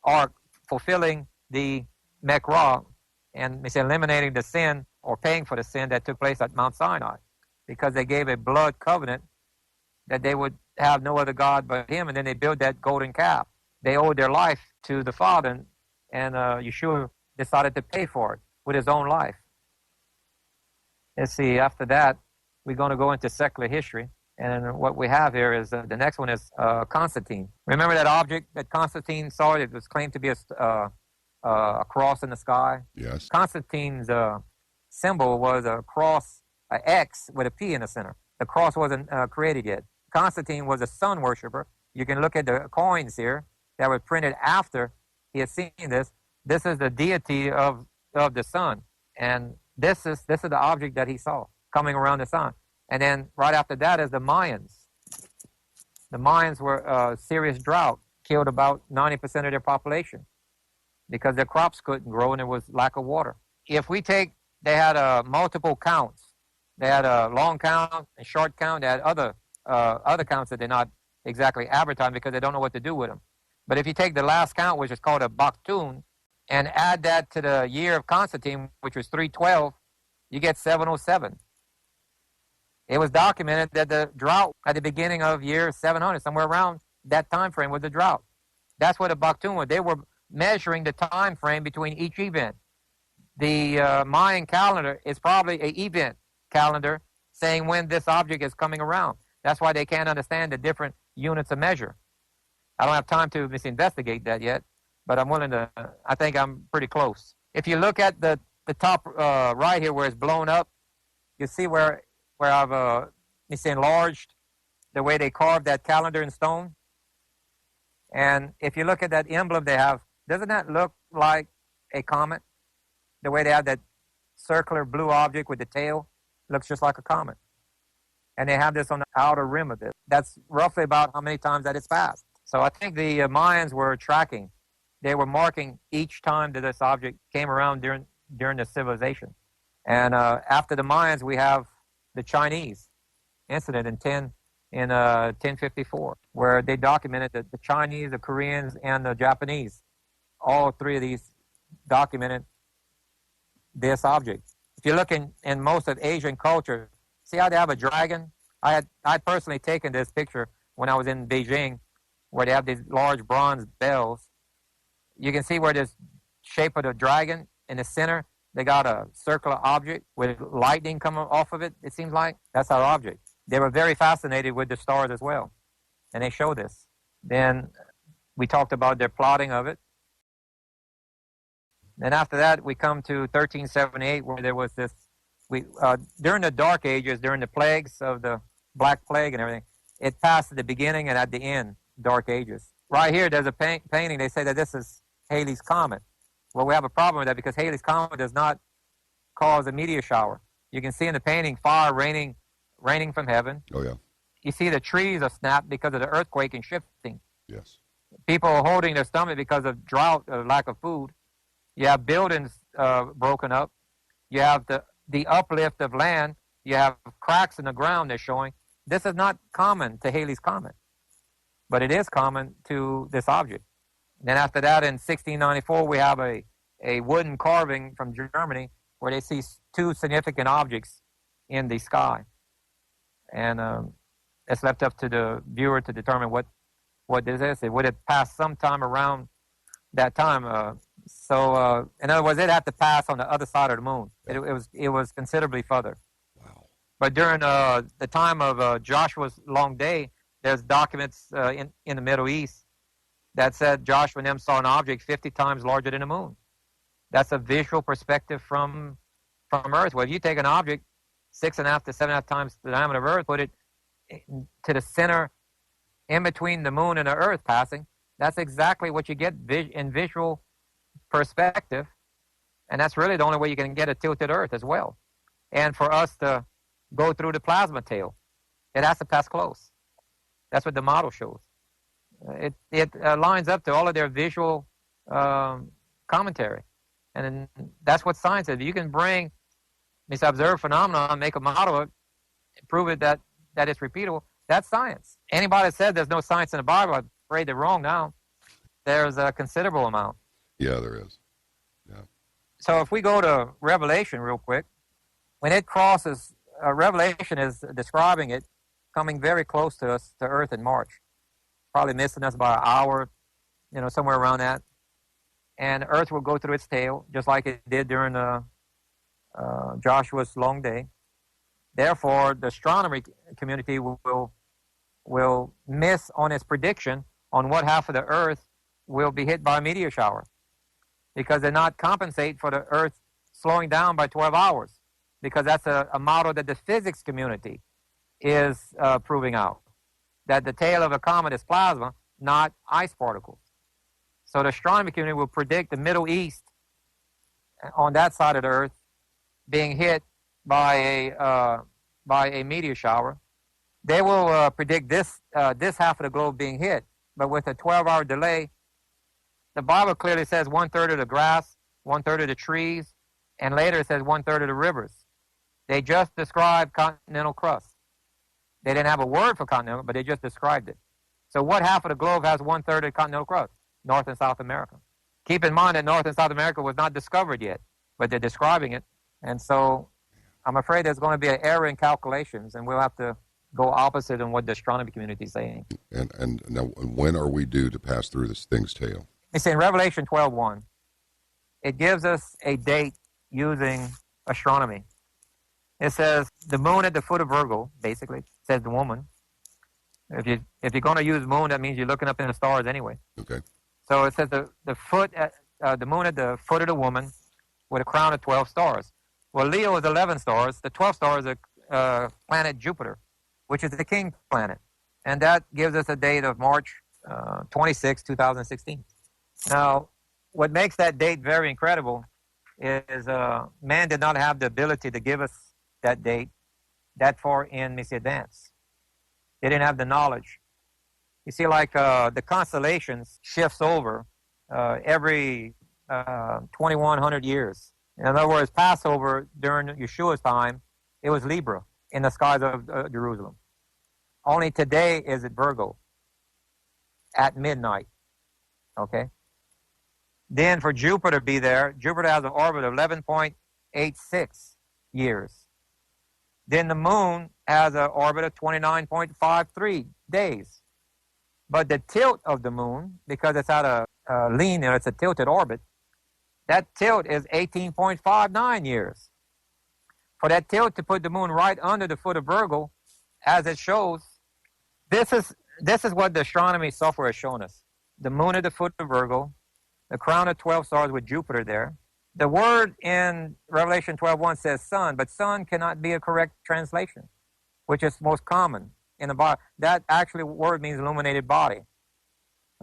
ark, fulfilling the mekrah and eliminating the sin or paying for the sin that took place at Mount Sinai, because they gave a blood covenant that they would have no other God but him, and then they built that golden calf. They owed their life to the Father, and Yeshua decided to pay for it with his own life. Let's see, after that, we're going to go into secular history. And what we have here is, the next one is Constantine. Remember that object that Constantine saw? It was claimed to be a cross in the sky. Yes. Constantine's symbol was a cross, an X with a P in the center. The cross wasn't created yet. Constantine was a sun worshiper. You can look at the coins here that were printed after he had seen this. This is the deity of the sun. And this is the object that he saw coming around the sun. And then right after that is the Mayans. The Mayans were a serious drought, killed about 90% of their population because their crops couldn't grow and there was lack of water. If we take, they had multiple counts. They had a long count, a short count. They had other counts that they're not exactly advertising because they don't know what to do with them. But if you take the last count, which is called a Baktun, and add that to the year of Constantine, which was 312, you get 707. It was documented that the drought at the beginning of year 700, somewhere around that time frame, was the drought. That's what a Baktun was. They were measuring the time frame between each event. The Mayan calendar is probably an event calendar saying when this object is coming around. That's why they can't understand the different units of measure. I don't have time to investigate that yet, but I'm willing to. I think I'm pretty close. If you look at the top right here where it's blown up, you see where I've enlarged the way they carved that calendar in stone. And if you look at that emblem they have, doesn't that look like a comet? The way they have that circular blue object with the tail looks just like a comet. and they have this on the outer rim of it. That's roughly about how many times that it's passed. So I think the Mayans were tracking. They were marking each time that this object came around during the civilization. And after the Mayans, we have the Chinese incident in 1054, where they documented that the Chinese, the Koreans, and the Japanese, all three of these documented this object. If you look in most of Asian culture, see how they have a dragon? I personally taken this picture when I was in Beijing, where they have these large bronze bells. You can see where this shape of the dragon in the center, they got a circular object with lightning coming off of it, it seems like. That's our object. They were very fascinated with the stars as well, and they show this. Then we talked about their plotting of it. Then after that, we come to 1378, where there was this, during the Dark Ages, during the plagues of the Black Plague and everything, it passed at the beginning and at the end, Dark Ages. Right here, there's a painting. They say that this is Halley's Comet. Well, we have a problem with that because Halley's Comet does not cause a meteor shower. You can see in the painting fire raining from heaven. Oh, yeah. You see the trees are snapped because of the earthquake and shifting. Yes. People are holding their stomach because of drought, lack of food. You have buildings broken up. You have the uplift of land. You have cracks in the ground they're showing. This is not common to Halley's Comet, but it is common to this object. Then after that, in 1694, we have a wooden carving from Germany where they see two significant objects in the sky. And it's left up to the viewer to determine what this is. It would have passed sometime around that time. So in other words, it had to pass on the other side of the moon. It was considerably further. Wow. But during the time of Joshua's long day, there's documents in the Middle East that said Joshua and them saw an object 50 times larger than the moon. That's a visual perspective from Earth. Well, if you take an object 6.5 to 7.5 times the diameter of Earth, put it to the center in between the moon and the Earth passing, that's exactly what you get in visual perspective. And that's really the only way you can get a tilted Earth as well. And for us to go through the plasma tail, it has to pass close. That's what the model shows. It lines up to all of their visual commentary. And that's what science is. If you can bring this observed phenomenon, make a model of it, prove it that it's repeatable, that's science. Anybody that said there's no science in the Bible, I'm afraid they're wrong now. There's a considerable amount. Yeah, there is. Yeah. So if we go to Revelation real quick, when it crosses, Revelation is describing it coming very close to us, to Earth in March. Probably missing us by an hour, somewhere around that. And Earth will go through its tail, just like it did during Joshua's long day. Therefore, the astronomy community will miss on its prediction on what half of the Earth will be hit by a meteor shower, because they're not compensate for the Earth slowing down by 12 hours, because that's a model that the physics community is proving out, that the tail of a comet is plasma, not ice particles. So the astronomy community will predict the Middle East on that side of the Earth being hit by a meteor shower. They will predict this half of the globe being hit, but with a 12-hour delay. The Bible clearly says 1/3 of the grass, 1/3 of the trees, and later it says 1/3 of the rivers. They just described continental crust. They didn't have a word for continental, but they just described it. So what half of the globe has 1/3 of continental crust? North and South America. Keep in mind that North and South America was not discovered yet, but they're describing it. And so I'm afraid there's going to be an error in calculations, and we'll have to go opposite in what the astronomy community is saying. And now, when are we due to pass through this thing's tail? It's in Revelation 12:1. It gives us a date using astronomy. It says the moon at the foot of Virgo, basically, says the woman. If you're going to use moon, that means you're looking up in the stars anyway. Okay. So it says the moon at the foot of the woman with a crown of 12 stars. Well, Leo is 11 stars. The 12th star is a planet Jupiter, which is the king planet. And that gives us a date of March 26, 2016. Now, what makes that date very incredible is man did not have the ability to give us that date that far in, advance. They didn't have the knowledge. You see, like the constellations shifts over every 2,100 years. In other words, Passover during Yeshua's time, it was Libra in the skies of Jerusalem. Only today is it Virgo at midnight. Okay? Then for Jupiter to be there, Jupiter has an orbit of 11.86 years. Then the moon has an orbit of 29.53 days. But the tilt of the moon, because it's at a lean, it's a tilted orbit, that tilt is 18.59 years. For that tilt to put the moon right under the foot of Virgo, as it shows, this is what the astronomy software has shown us. The moon at the foot of Virgo, the crown of 12 stars with Jupiter there. The word in Revelation 12:1 says sun, but sun cannot be a correct translation, which is most common in the Bible. That actually word means illuminated body.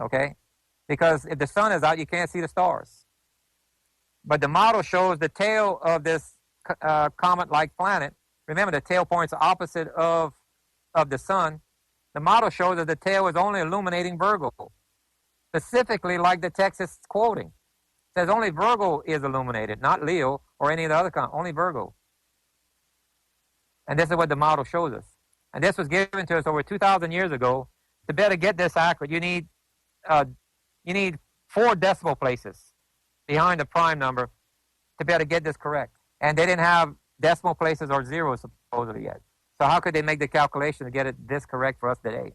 Okay? Because if the sun is out, you can't see the stars. But the model shows the tail of this comet-like planet. Remember, the tail points opposite of the sun. The model shows that the tail is only illuminating Virgo. Specifically, like the text is quoting. It says only Virgo is illuminated, not Leo or any of the other comet, only Virgo. And this is what the model shows us. And this was given to us over 2,000 years ago. To better get this accurate, you need 4 decimal places behind the prime number to be able to get this correct. And they didn't have decimal places or zeros supposedly yet. So how could they make the calculation to get it this correct for us today?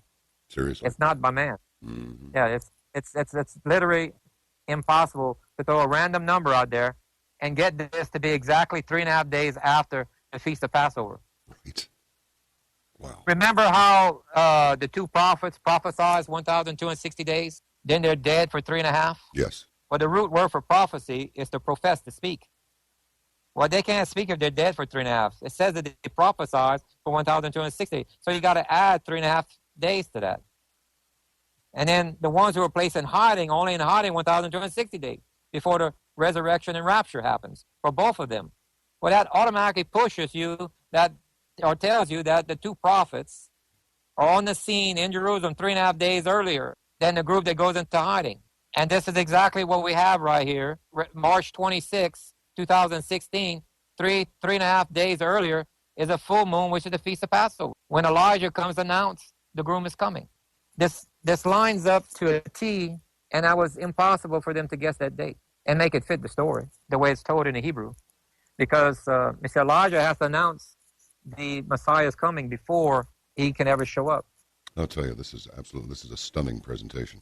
Seriously? It's not by man. Mm-hmm. Yeah, it's literally impossible to throw a random number out there and get this to be exactly 3.5 days after the Feast of Passover. Right. Wow. Remember how the 2 prophets prophesied 1,260 days? Then they're dead for 3.5? Yes. Well, the root word for prophecy is to profess, to speak. Well, they can't speak if they're dead for 3.5. It says that they prophesied for 1,260. So you got to add 3.5 days to that. And then the ones who were placed in hiding, only in hiding 1,260 days before the resurrection and rapture happens for both of them. Well, that automatically pushes you that, or tells you that the 2 prophets are on the scene in Jerusalem 3.5 days earlier than the group that goes into hiding. And this is exactly what we have right here. March 26, 2016, 3.5 days earlier is a full moon, which is the Feast of Passover. When Elijah comes to announce the groom is coming. This lines up to a T, and that was impossible for them to guess that date and make it fit the story, the way it's told in the Hebrew. Because Mr. Elijah has to announce the Messiah is coming before he can ever show up. I'll tell you, this is a stunning presentation.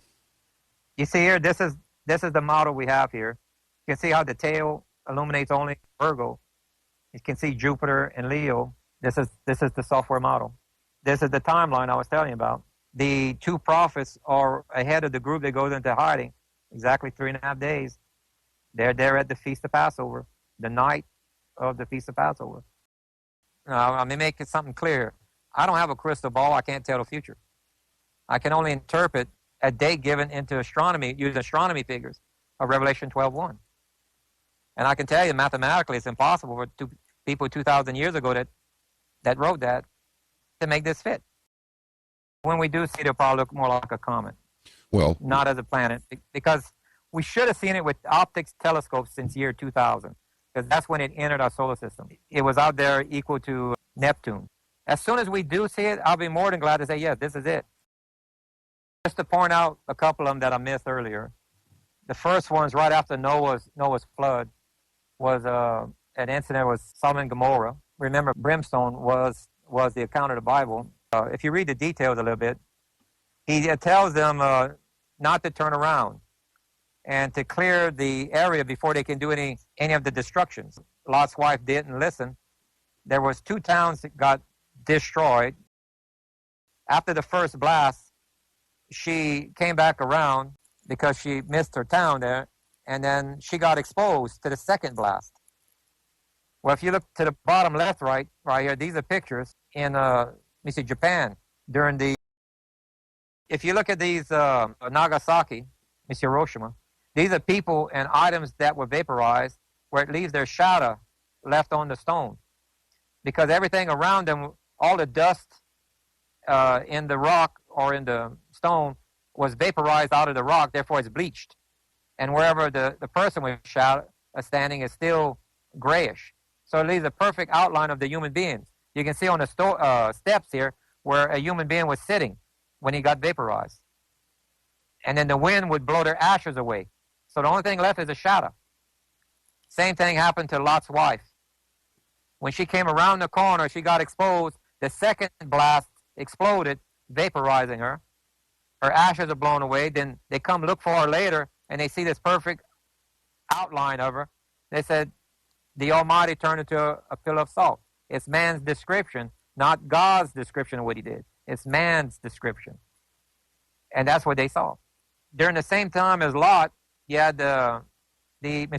You see here, this is the model we have here. You can see how the tail illuminates only Virgo. You can see Jupiter and Leo. This is the software model. This is the timeline I was telling you about. The 2 prophets are ahead of the group that goes into hiding, exactly 3.5 days. They're there at the Feast of Passover, the night of the Feast of Passover. Now, I mean, make it something clear. I don't have a crystal ball. I can't tell the future. I can only interpret a date given into astronomy, use astronomy figures of Revelation 12:1. And I can tell you mathematically it's impossible for people 2,000 years ago that wrote that to make this fit. When we do see it, it'll probably look more like a comet. Well, not as a planet, because we should have seen it with optics telescopes since year 2000, because that's when it entered our solar system. It was out there equal to Neptune. As soon as we do see it, I'll be more than glad to say, yes, this is it. Just to point out a couple of them that I missed earlier. The first one's right after Noah's flood was an incident with Sodom and Gomorrah. Remember, brimstone was the account of the Bible. If you read the details a little bit, he tells them not to turn around and to clear the area before they can do any of the destructions. Lot's wife didn't listen. There was 2 towns that got destroyed. After the first blast, she came back around because she missed her town there, and then she got exposed to the second blast. Well, if you look to the bottom left, right here, these are pictures in Japan during the. If you look at these Nagasaki, Hiroshima, these are people and items that were vaporized, where it leaves their shadow left on the stone, because everything around them all the dust in the rock or in the stone was vaporized out of the rock, therefore it's bleached. And wherever the person was standing is still grayish. So it leaves a perfect outline of the human beings. You can see on the steps here where a human being was sitting when he got vaporized. And then the wind would blow their ashes away. So the only thing left is a shadow. Same thing happened to Lot's wife. When she came around the corner, she got exposed. The second blast exploded, vaporizing her. Her ashes are blown away. Then they come look for her later, and they see this perfect outline of her. They said, the Almighty turned into a pillar of salt. It's man's description, not God's description of what he did. It's man's description. And that's what they saw. During the same time as Lot, you had the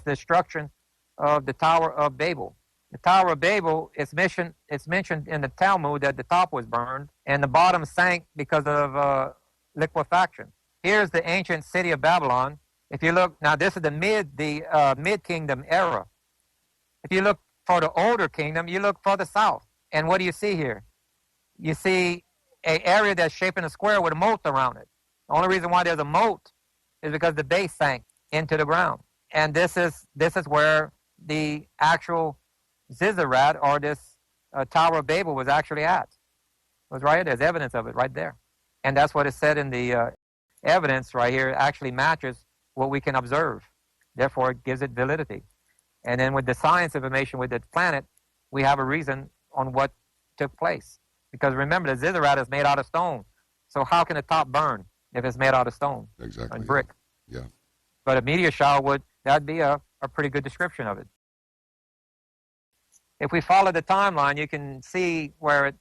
destruction of the Tower of Babel. The Tower of Babel, it's mentioned in the Talmud that the top was burned and the bottom sank because of liquefaction. Here's the ancient city of Babylon. If you look, now this is the mid-kingdom era. If you look for the older kingdom, you look for the south. And what do you see here? You see an area that's shaped in a square with a moat around it. The only reason why there's a moat is because the base sank into the ground. And this is where the actual Zizzarat, or this Tower of Babel, was actually at. It was right here. There's evidence of it right there. And that's what is said in the evidence right here. It actually matches what we can observe. Therefore, it gives it validity. And then with the science information with the planet, we have a reason on what took place. Because remember, the Zizzarat is made out of stone. So how can the top burn if it's made out of stone? Exactly. And brick. Yeah. But a meteor shower that'd be a pretty good description of it. If we follow the timeline, you can see where it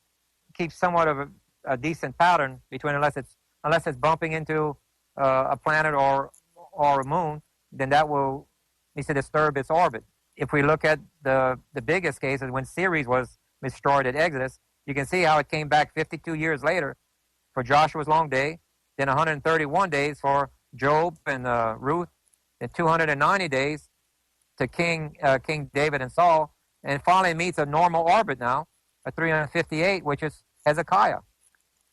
keeps somewhat of a decent pattern between, unless it's bumping into a planet or a moon, then that will needs to disturb its orbit. If we look at the biggest cases, when Ceres was destroyed at Exodus, you can see how it came back 52 years later for Joshua's long day, then 131 days for Job and Ruth, then 290 days to King David and Saul, and finally meets a normal orbit now, at 358, which is Hezekiah.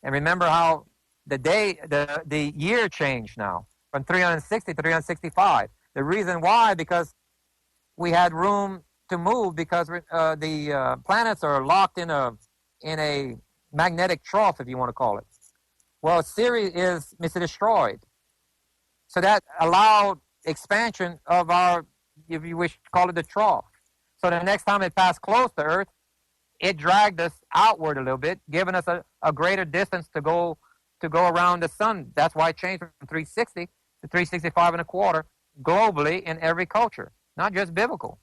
And remember how the year changed now from 360 to 365. The reason why, because we had room to move, because the planets are locked in a magnetic trough, if you want to call it. Well, Ceres is destroyed. So that allowed expansion of our, if you wish to call it, the trough. So the next time it passed close to Earth, it dragged us outward a little bit, giving us a greater distance to go around the sun. That's why it changed from 360 to 365 and a quarter globally in every culture, not just biblical.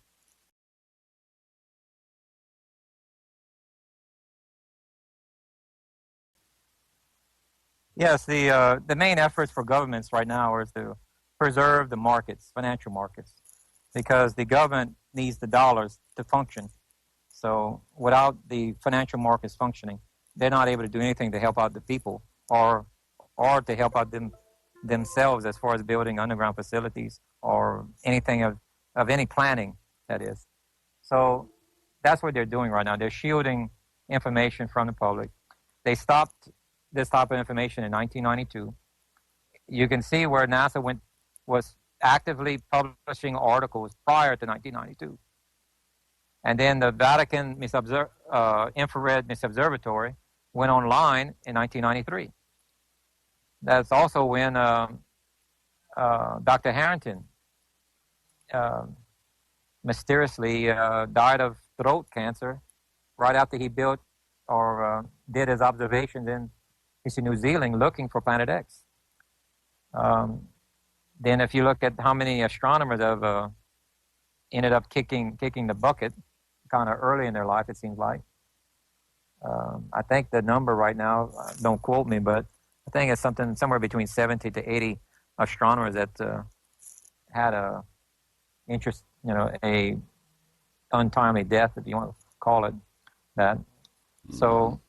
Yes, the main efforts for governments right now is to preserve the markets, financial markets, because the government needs the dollars to function. So without the financial markets functioning, they're not able to do anything to help out the people or to help out themselves as far as building underground facilities or anything of any planning, that is. So that's what they're doing right now. They're shielding information from the public. They stopped this type of information in 1992. You can see where NASA was actively publishing articles prior to 1992. And then the Vatican Infrared Observatory went online in 1993. That's also when Dr. Harrington mysteriously died of throat cancer right after he built or did his observations in New Zealand looking for Planet X. Then if you look at how many astronomers have ended up kicking the bucket kind of early in their life, it seems like. I think the number right now, don't quote me, but I think it's somewhere between 70 to 80 astronomers that had a untimely death, if you want to call it that. So,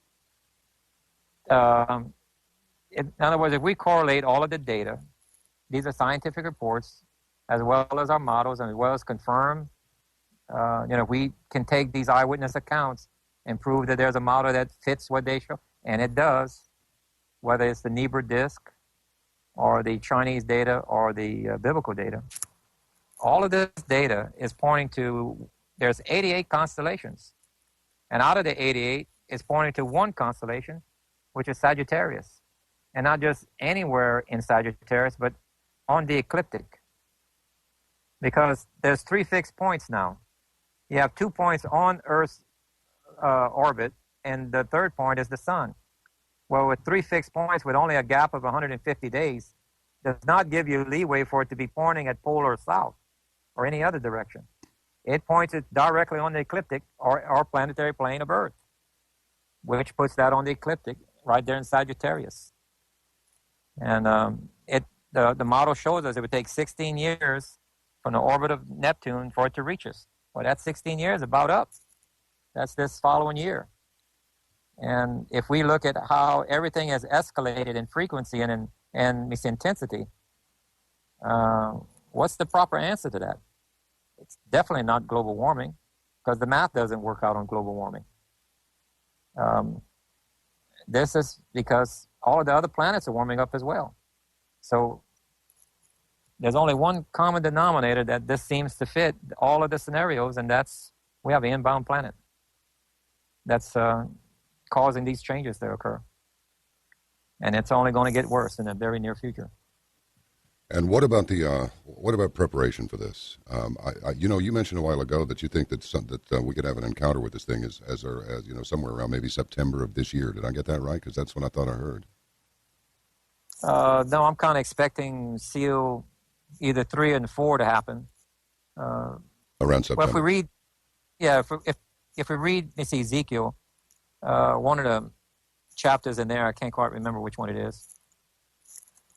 in other words, if we correlate all of the data, these are scientific reports, as well as our models, and as well as confirm, we can take these eyewitness accounts and prove that there's a model that fits what they show. And it does, whether it's the NIBIRU disk or the Chinese data or the biblical data. All of this data is pointing to there's 88 constellations. And out of the 88, it's pointing to one constellation, which is Sagittarius. And not just anywhere in Sagittarius, but on the ecliptic. Because there's 3 fixed points now. You have 2 points on Earth's orbit, and the third point is the sun. Well, with 3 fixed points with only a gap of 150 days, does not give you leeway for it to be pointing at polar south or any other direction. It points it directly on the ecliptic or planetary plane of Earth, which puts that on the ecliptic right there in Sagittarius. And the model shows us it would take 16 years from the orbit of Neptune for it to reach us. Well, that's 16 years about up. That's this following year. And if we look at how everything has escalated in frequency and its intensity, what's the proper answer to that? It's definitely not global warming, because the math doesn't work out on global warming. This is because all of the other planets are warming up as well. So there's only one common denominator that this seems to fit all of the scenarios, and that's we have an inbound planet that's causing these changes to occur. And it's only going to get worse in the very near future. And what about preparation for this? You mentioned a while ago that you think that we could have an encounter with this thing as somewhere around maybe September of this year. Did I get that right? Because that's what I thought I heard. No, I'm kind of expecting SEAL either 3 and 4 to happen. Around September. Well, if we read, if we read Ezekiel, one of the chapters in there, I can't quite remember which one it is,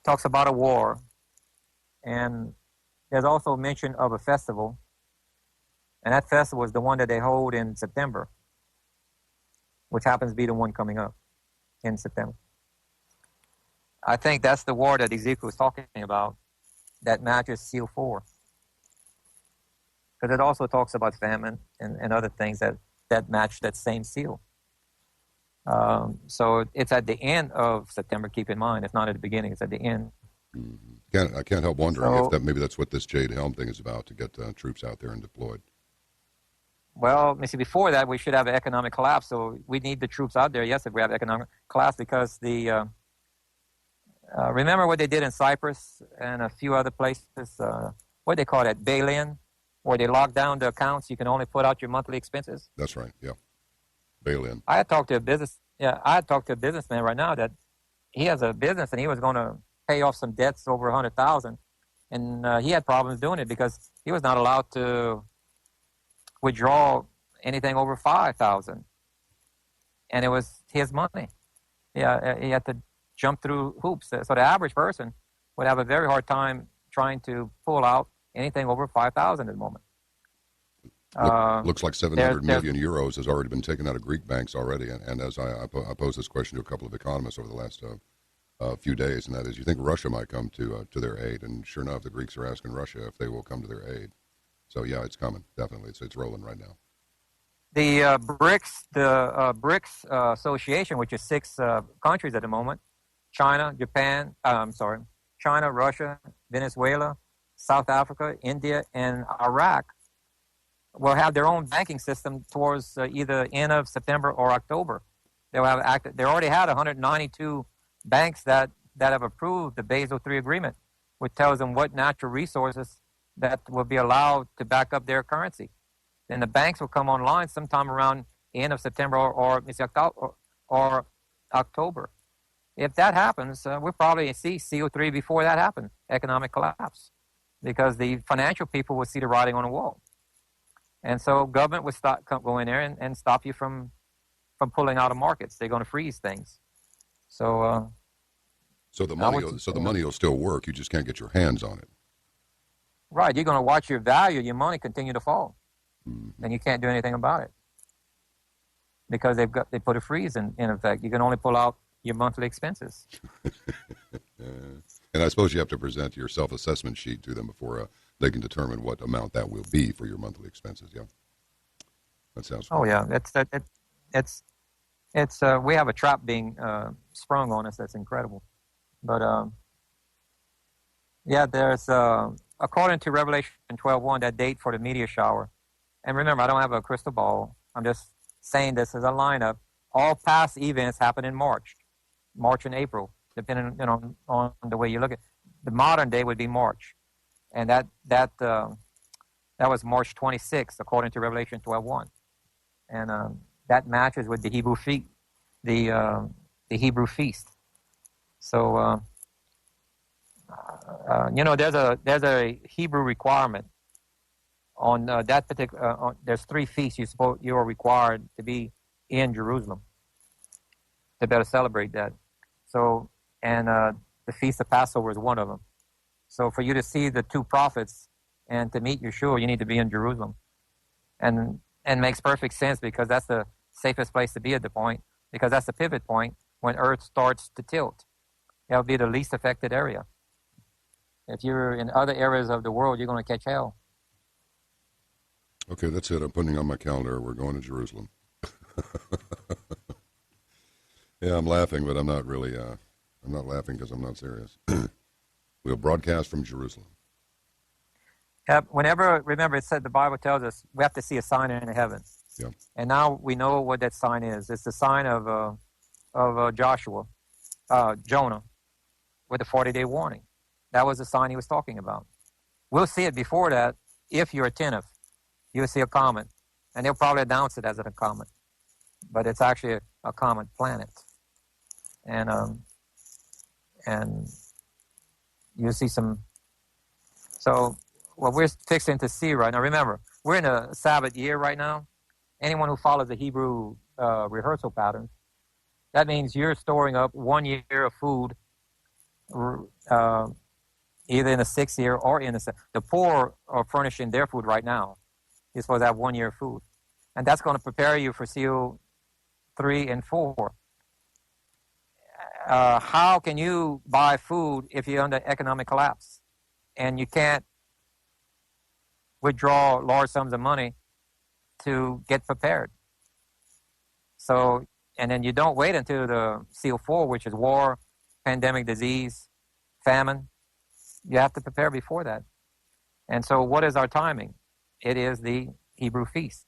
talks about a war. And there's also mention of a festival. And that festival is the one that they hold in September, which happens to be the one coming up in September. I think that's the war that Ezekiel was talking about that matches SEAL 4. Because it also talks about famine and other things that match that same SEAL. So it's at the end of September, keep in mind. It's not at the beginning, it's at the end. Mm-hmm. I can't help wondering if maybe that's what this Jade Helm thing is about, to get troops out there and deployed. Well, before that, we should have an economic collapse. So we need the troops out there, yes, if we have economic collapse, because remember what they did in Cyprus and a few other places, what they call that, bail-in, where they lock down the accounts, you can only put out your monthly expenses? That's right, yeah. Bail-in. I had talked to a businessman right now that he has a business and he was going to pay off some debts over $100,000, and he had problems doing it because he was not allowed to withdraw anything over $5,000, and it was his money. Yeah, he had to jump through hoops. So the average person would have a very hard time trying to pull out anything over $5,000 at the moment. Looks like 700 million euros has already been taken out of Greek banks already, and as I posed this question to a couple of economists over the last few days, and that is, you think Russia might come to their aid? And sure enough, the Greeks are asking Russia if they will come to their aid. So yeah, it's coming, definitely. It's rolling right now. The BRICS Association, which is 6 countries at the moment: China, Russia, Venezuela, South Africa, India, and Iraq, will have their own banking system towards either end of September or October. They already had 192 banks that have approved the Basel III agreement, which tells them what natural resources that will be allowed to back up their currency. Then the banks will come online sometime around the end of September or October. If that happens, we'll probably see CO3 before that happens, economic collapse, because the financial people will see the writing on the wall. And so government would go in there and stop you from pulling out of markets. They're going to freeze things. So the money will still work. You just can't get your hands on it. Right. You're going to watch your value, your money continue to fall, and you can't do anything about it because they put a freeze in effect. You can only pull out your monthly expenses. And I suppose you have to present your self-assessment sheet to them before they can determine what amount that will be for your monthly expenses. Yeah, that sounds. Oh yeah, it's we have a trap being sprung on us that's incredible. But yeah, there's according to Revelation 12:1, that date for the meteor shower. And remember, I don't have a crystal ball. I'm just saying this as a lineup. All past events happen in March and April, depending on the way you look at it. The modern day would be March, and that was March 26th, according to Revelation 12:1, and that matches with the Hebrew feast. So there's a Hebrew requirement on that particular. There's 3 feasts you are required to be in Jerusalem to better celebrate that. So, and the Feast of Passover is one of them. So for you to see the 2 prophets and to meet Yeshua, you need to be in Jerusalem. And makes perfect sense, because that's the safest place to be at the point, because that's the pivot point when Earth starts to tilt. That'll be the least affected area. If you're in other areas of the world, you're going to catch hell. Okay, that's it. I'm putting on my calendar. We're going to Jerusalem. Yeah, I'm laughing, but I'm not really. I'm not laughing because I'm not serious. We'll broadcast from Jerusalem. Whenever, remember, it said the Bible tells us we have to see a sign in the heavens. Yeah. And now we know what that sign is. It's the sign of Jonah, with the 40-day warning. That was the sign he was talking about. We'll see it before that if you're attentive. You'll see a comet, and they'll probably announce it as a comet, but it's actually a comet planet. And you'll see some. So what we're fixing to see right now, remember, we're in a Sabbath year right now. Anyone who follows the Hebrew rehearsal patterns, that means you're storing up 1 year of food, either in the 6th year or in the poor are furnishing their food right now. You're supposed to have 1 year of food. And that's going to prepare you for seal 3 and 4. How can you buy food if you're under economic collapse and you can't withdraw large sums of money to get prepared? So, and then you don't wait until the seal 4, which is war, pandemic, disease, famine. You have to prepare before that. And so what is our timing? It is the Hebrew feast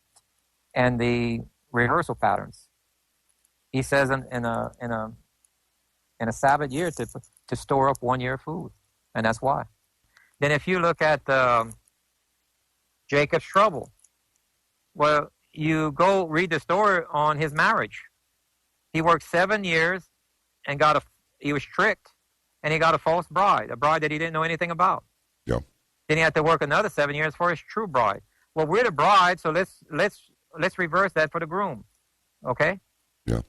and the rehearsal patterns. He says in a Sabbath year to store up 1 year of food, and that's why. Then if you look at Jacob's trouble, well, you go read the story on his marriage. He worked 7 years and he was tricked, and he got a false bride, a bride that he didn't know anything about. Yeah. Then he had to work another 7 years for his true bride. Well, we're the bride, so let's reverse that for the groom. Okay? Yeah.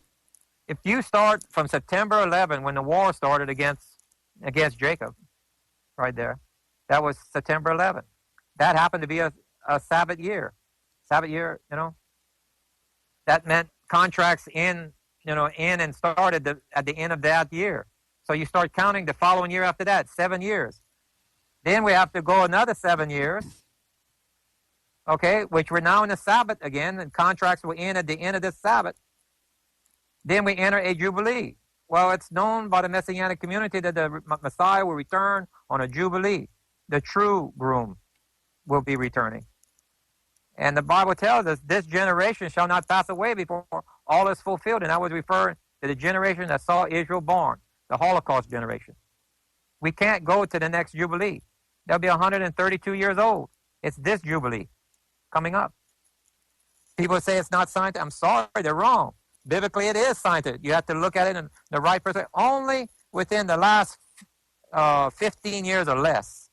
If you start from September 11, when the war started against Jacob, right there, that was September 11. That happened to be a Sabbath year. Sabbath year, that meant contracts in and started at the end of that year. So you start counting the following year after that, 7 years. Then we have to go another 7 years, okay, which we're now in the Sabbath again, and contracts will end at the end of this Sabbath. Then we enter a Jubilee. Well, it's known by the Messianic community that the Messiah will return on a Jubilee. The true groom will be returning. And the Bible tells us this generation shall not pass away before all is fulfilled. And I was referring to the generation that saw Israel born, the Holocaust generation. We can't go to the next Jubilee. They'll be 132 years old. It's this Jubilee coming up. People say it's not scientific. I'm sorry, they're wrong. Biblically, it is scientific. You have to look at it in the right perspective. Only within the last 15 years or less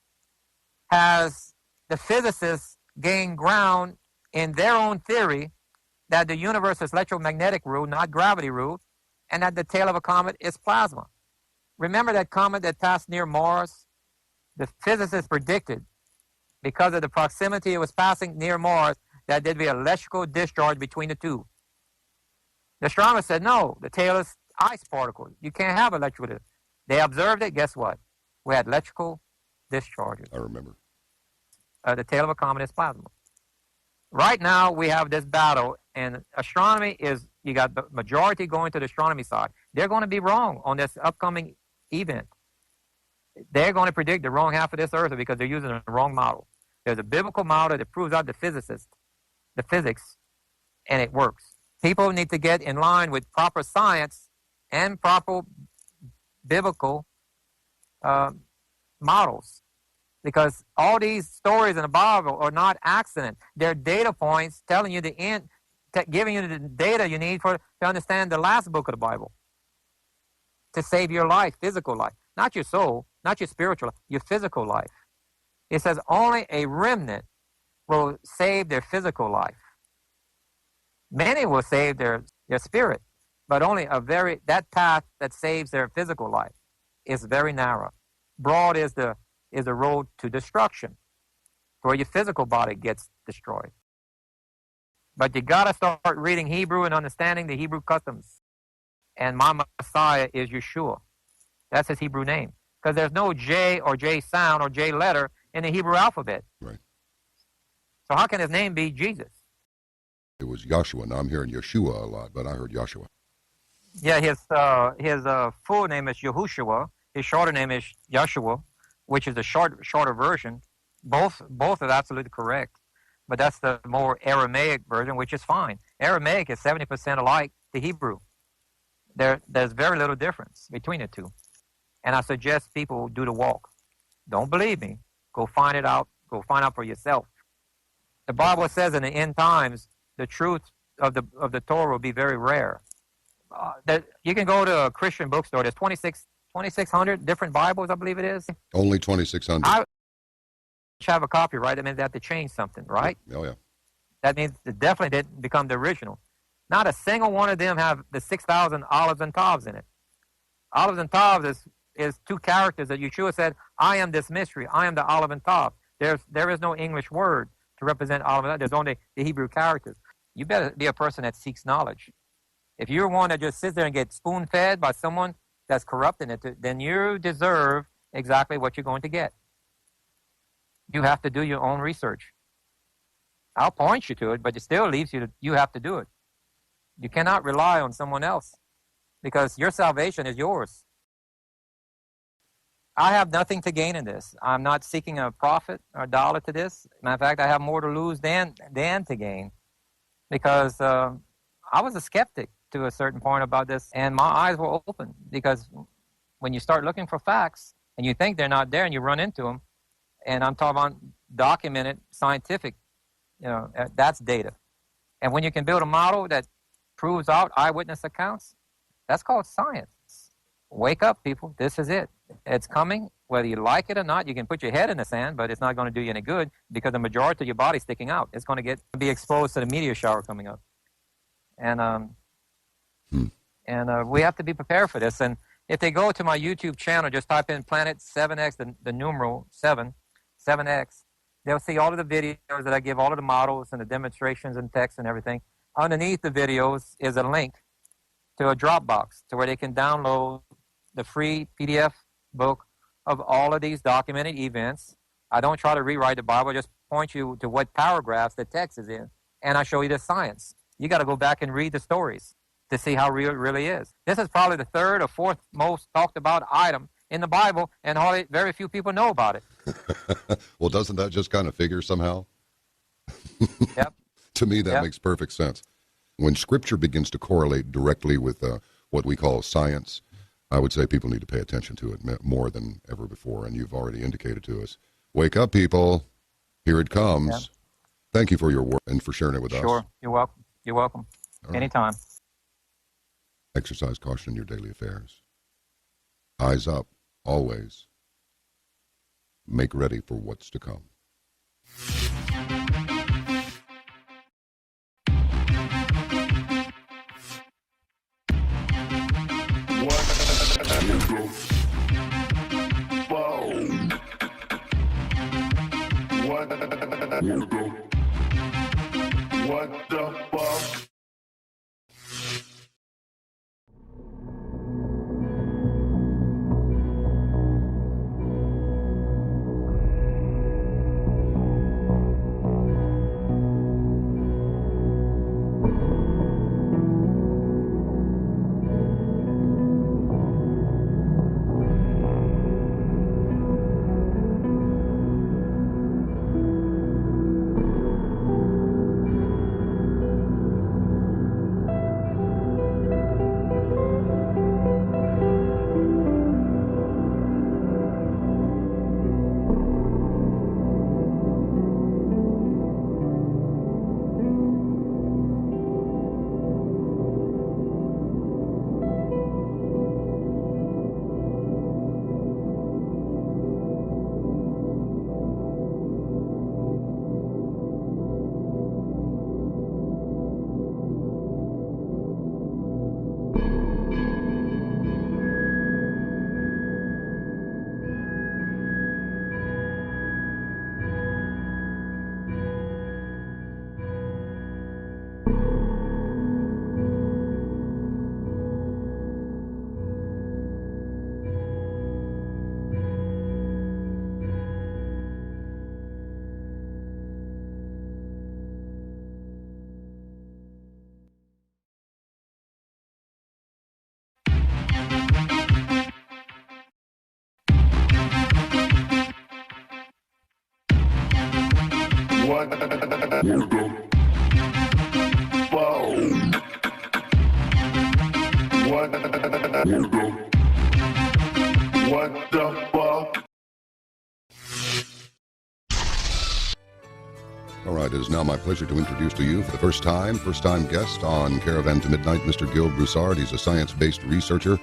has the physicists gained ground in their own theory that the universe is electromagnetic ruled, not gravity ruled, and that the tail of a comet is plasma. Remember that comet that passed near Mars? The physicists predicted, because of the proximity it was passing near Mars, that there'd be an electrical discharge between the two. The astronomers said, no, the tail is ice particles. You can't have electrical discharge. They observed it. Guess what? We had electrical discharges. I remember. The tail of a comet is plasma. Right now, we have this battle, and astronomy is you got the majority going to the astronomy side. They're going to be wrong on this upcoming event. They're going to predict the wrong half of this earth because they're using the wrong model. There's a biblical model that proves out the physics, and it works. People need to get in line with proper science and proper biblical models, because all these stories in the Bible are not accident. They're data points telling you the end, giving you the data you need to understand the last book of the Bible, to save your life, physical life, not your soul, not your spiritual life, your physical life. It says only a remnant will save their physical life. Many will save their spirit, but only that path that saves their physical life is very narrow. Broad is the road to destruction, where your physical body gets destroyed. But you got to start reading Hebrew and understanding the Hebrew customs. And my Messiah is Yeshua. That's his Hebrew name. Because there's no J or J sound or J letter in the Hebrew alphabet. Right. So how can his name be Jesus? It was Joshua. Now I'm hearing Yeshua a lot, but I heard Joshua. Yeah, his full name is Yehoshua. His shorter name is Yeshua, which is the shorter version. Both are absolutely correct. But that's the more Aramaic version, which is fine. Aramaic is 70% alike to Hebrew. There's very little difference between the two. And I suggest people do the walk. Don't believe me. Go find it out. Go find out for yourself. The Bible says in the end times, the truth of the Torah will be very rare. You can go to a Christian bookstore. There's 2,600 different Bibles, I believe it is. Only 2,600. I have a copy, right? That means they have to change something, right? Oh, yeah. That means it definitely didn't become the original. Not a single one of them have the 6,000 olives and taves in it. Olives and taves is two characters that Yeshua said, I am this mystery. I am the olive and tav. There is no English word to represent olive and tav. There's only the Hebrew characters. You better be a person that seeks knowledge. If you're one that just sits there and gets spoon-fed by someone that's corrupting it, then you deserve exactly what you're going to get. You have to do your own research. I'll point you to it, but it still leaves you have to do it. You cannot rely on someone else, because your salvation is yours. I have nothing to gain in this. I'm not seeking a profit or a dollar to this. Matter of fact, I have more to lose than to gain, because I was a skeptic to a certain point about this, and my eyes were open, because when you start looking for facts and you think they're not there and you run into them, and I'm talking about documented, scientific, that's data. And when you can build a model that proves out eyewitness accounts, that's called science. Wake up, people. This is it. It's coming. Whether you like it or not, you can put your head in the sand, but it's not going to do you any good, because the majority of your body's sticking out. It's going to be exposed to the meteor shower coming up. And we have to be prepared for this. And if they go to my YouTube channel, just type in Planet 7X, the numeral 7X, they'll see all of the videos that I give, all of the models and the demonstrations and text and everything. Underneath the videos is a link to a Dropbox to where they can download the free PDF book of all of these documented events. I don't try to rewrite the Bible, I just point you to what paragraphs the text is in, and I show you the science. You got to go back and read the stories to see how real it really is. This is probably the third or fourth most talked about item in the Bible, and very few people know about it. Well, doesn't that just kind of figure somehow? Yep. To me, that makes perfect sense. When Scripture begins to correlate directly with what we call science, I would say people need to pay attention to it more than ever before, and you've already indicated to us. Wake up, people. Here it comes. Yep. Thank you for your work and for sharing it with us. Sure. You're welcome. You're welcome. Right. Anytime. Exercise caution in your daily affairs. Eyes up, always. Make ready for what's to come. What the fuck? What the fuck? What the fuck? All right, it is now my pleasure to introduce to you for the first time guest on Caravan to Midnight, Mr. Gil Broussard. He's a science-based researcher,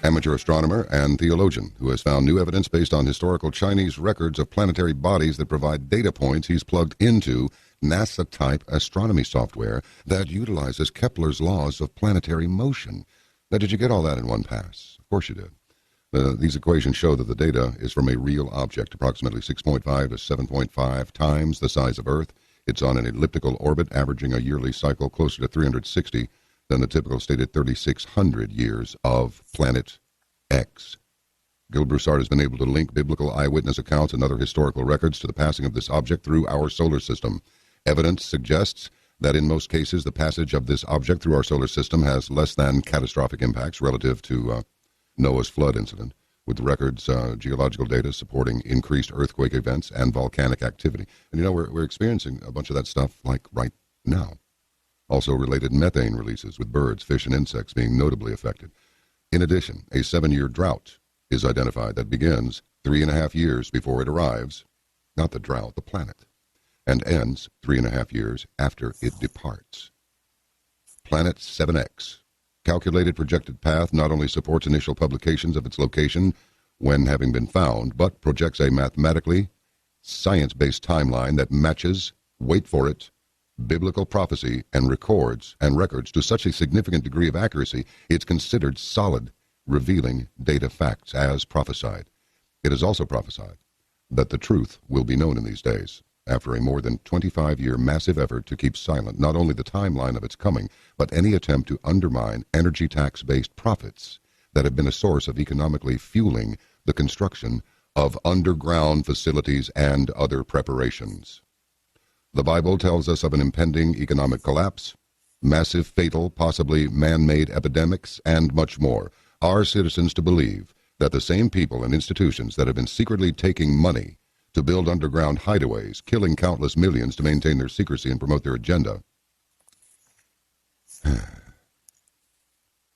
amateur astronomer, and theologian who has found new evidence based on historical Chinese records of planetary bodies that provide data points he's plugged into NASA-type astronomy software that utilizes Kepler's laws of planetary motion. Now, did you get all that in one pass? Of course you did. These equations show that the data is from a real object, approximately 6.5 to 7.5 times the size of Earth. It's on an elliptical orbit, averaging a yearly cycle closer to 360 than the typical stated 3,600 years of Planet X. Gil Broussard has been able to link biblical eyewitness accounts and other historical records to the passing of this object through our solar system. Evidence suggests that in most cases the passage of this object through our solar system has less than catastrophic impacts relative to Noah's flood incident, with records, geological data supporting increased earthquake events and volcanic activity. And we're experiencing a bunch of that stuff like right now. Also related methane releases with birds, fish, and insects being notably affected. In addition, a 7-year drought is identified that begins 3.5 years before it arrives, not the drought, the planet, and ends 3.5 years after it departs. Planet 7X. Calculated projected path not only supports initial publications of its location when having been found, but projects a mathematically science-based timeline that matches, wait for it, biblical prophecy and records to such a significant degree of accuracy, it's considered solid, revealing data facts as prophesied. It is also prophesied that the truth will be known in these days, after a more than 25-year massive effort to keep silent not only the timeline of its coming, but any attempt to undermine energy tax-based profits that have been a source of economically fueling the construction of underground facilities and other preparations. The Bible tells us of an impending economic collapse, massive, fatal, possibly man-made epidemics, and much more. Are citizens to believe that the same people and institutions that have been secretly taking money to build underground hideaways, killing countless millions to maintain their secrecy and promote their agenda,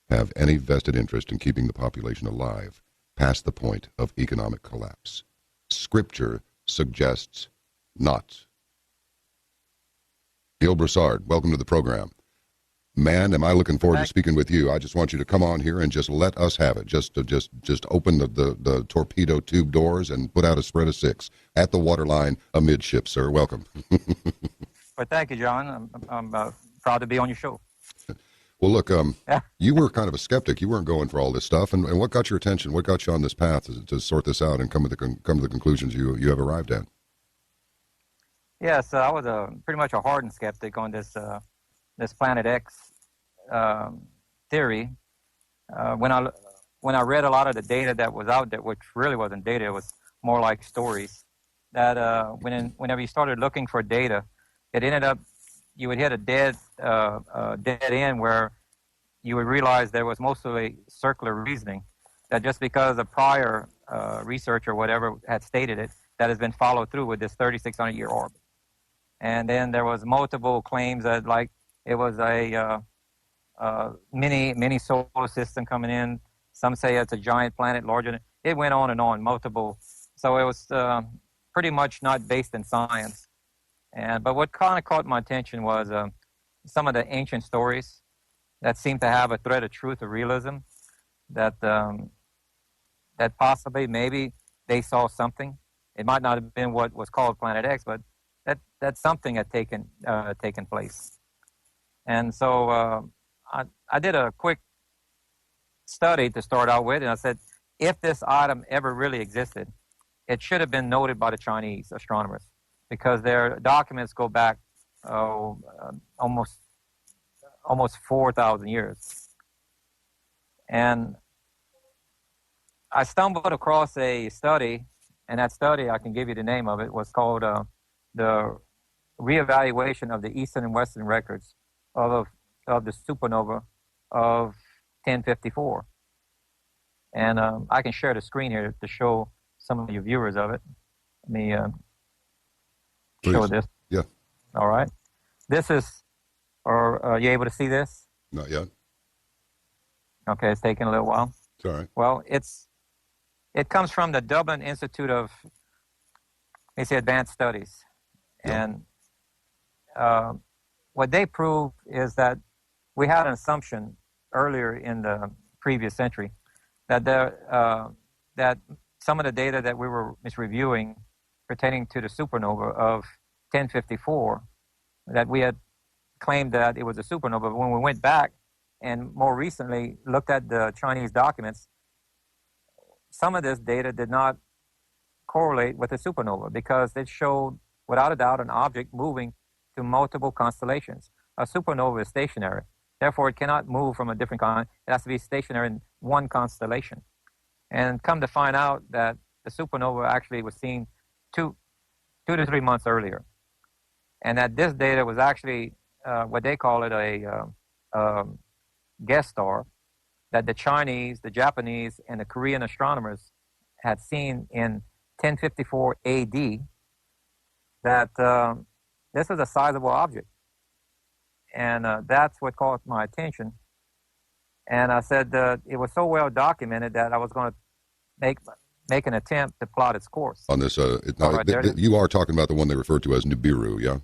have any vested interest in keeping the population alive past the point of economic collapse? Scripture suggests not. Gil Broussard, welcome to the program. Man, am I looking forward to speaking with you. I just want you to come on here and just let us have it. Just open the torpedo tube doors and put out a spread of 6 at the waterline amidship, sir. Welcome. Well, thank you, John. I'm proud to be on your show. Well, look, you were kind of a skeptic. You weren't going for all this stuff. And what got your attention? What got you on this path to sort this out and come to the conclusions you have arrived at? Yes, I was pretty much a hardened skeptic on this Planet X theory. When I read a lot of the data that was out there, which really wasn't data, it was more like stories. That whenever you started looking for data, it ended up you would hit a dead end where you would realize there was mostly circular reasoning. That just because a prior research or whatever had stated it, that has been followed through with this 3,600-year orbit. And then there was multiple claims that like it was a mini solar system coming in. Some say it's a giant planet larger than. It went on and on, multiple. So it was pretty much not based in science. But what kind of caught my attention was some of the ancient stories that seemed to have a thread of truth or realism. That possibly maybe they saw something. It might not have been what was called Planet X, but that something had taken place. And so I did a quick study to start out with, and I said, if this item ever really existed, it should have been noted by the Chinese astronomers, because their documents go back almost 4,000 years. And I stumbled across a study, and that study, I can give you the name of it, was called the Reevaluation of the Eastern and Western Records of the supernova of 1054. And I can share the screen here to show some of your viewers of it. Let me show this. Yeah, All right. This is, or are you able to see this? Not yet. Okay, it's taking a little while. It's all right. Well, it comes from the Dublin Institute of, Advanced Studies. Yeah. And what they prove is that we had an assumption earlier in the previous century that that some of the data that we were reviewing pertaining to the supernova of 1054, that we had claimed that it was a supernova. But when we went back and more recently looked at the Chinese documents, some of this data did not correlate with a supernova because it showed, without a doubt, an object moving to multiple constellations. A supernova is stationary. Therefore, it cannot move from a different constellation. It has to be stationary in one constellation. And come to find out that the supernova actually was seen two to 3 months earlier. And that this data was actually what they call it a guest star that the Chinese, the Japanese, and the Korean astronomers had seen in 1054 AD, that this is a sizable object. And that's what caught my attention. And I said it was so well documented that I was going to make an attempt to plot its course. On this, you are talking about the one they refer to as NIBIRU, yeah?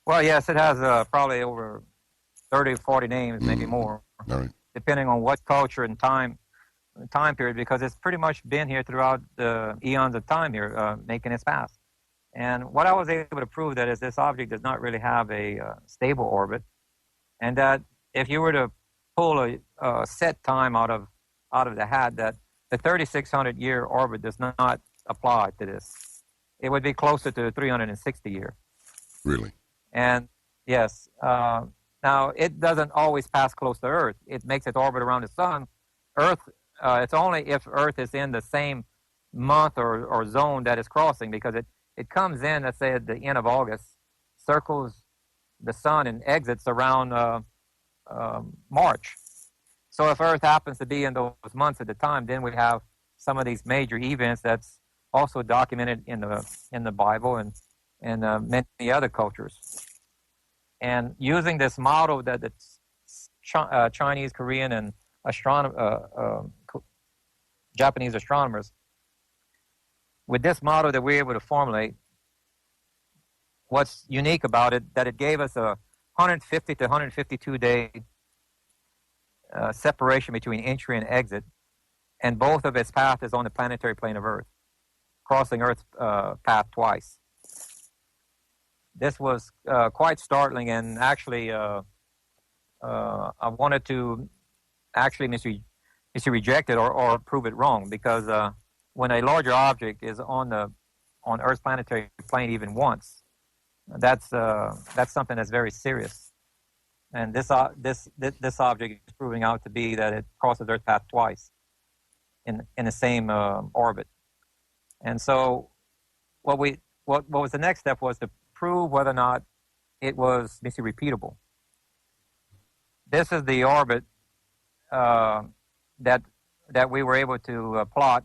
Well, yes, it has probably over 30 or 40 names, maybe more, All right. depending on what culture and time period, because it's pretty much been here throughout the eons of time here, making its path. And what I was able to prove that is this object does not really have a stable orbit, and that if you were to pull a set time out of the hat, that the 3,600-year orbit does not apply to this. It would be closer to the 360-year. Really? And yes, now it doesn't always pass close to Earth. It makes its orbit around the sun. Earth, it's only if Earth is in the same month or zone that it's crossing, because it comes in, let's say at the end of August, circles the sun and exits around March. So if Earth happens to be in those months at the time, then we have some of these major events that's also documented in the Bible and many other cultures. And using this model that the Chinese, Korean, and Japanese astronomers, with this model that we're able to formulate, what's unique about it, that it gave us a 150 to 152 day separation between entry and exit, and both of its path is on the planetary plane of Earth, crossing Earth's path twice. This was quite startling, and actually I wanted to actually reject it or prove it wrong, because when a larger object is on Earth's planetary plane even once, that's something that's very serious. And this object is proving out to be that it crosses Earth's path twice in the same orbit. And so what was the next step was to prove whether or not it was repeatable. This is the orbit that we were able to plot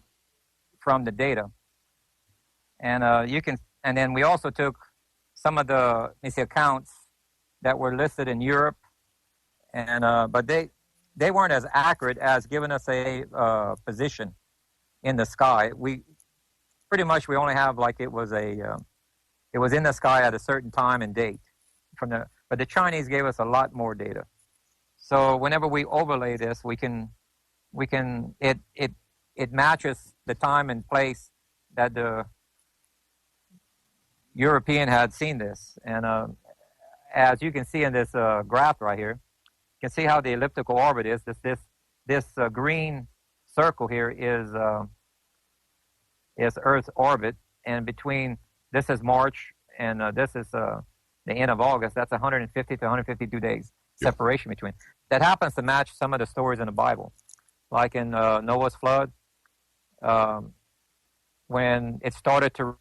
from the data, and and then we also took some of the accounts that were listed in Europe, and but they weren't as accurate as giving us a position in the sky. We only have like it was in the sky at a certain time and date but the Chinese gave us a lot more data. So whenever we overlay this, it matches the time and place that the European had seen this. And as you can see in this graph right here, you can see how the elliptical orbit is. This green circle here is Earth's orbit, and between this is March and this is the end of August. That's 150 to 152 days separation between. That happens to match some of the stories in the Bible, like in Noah's flood, when it started to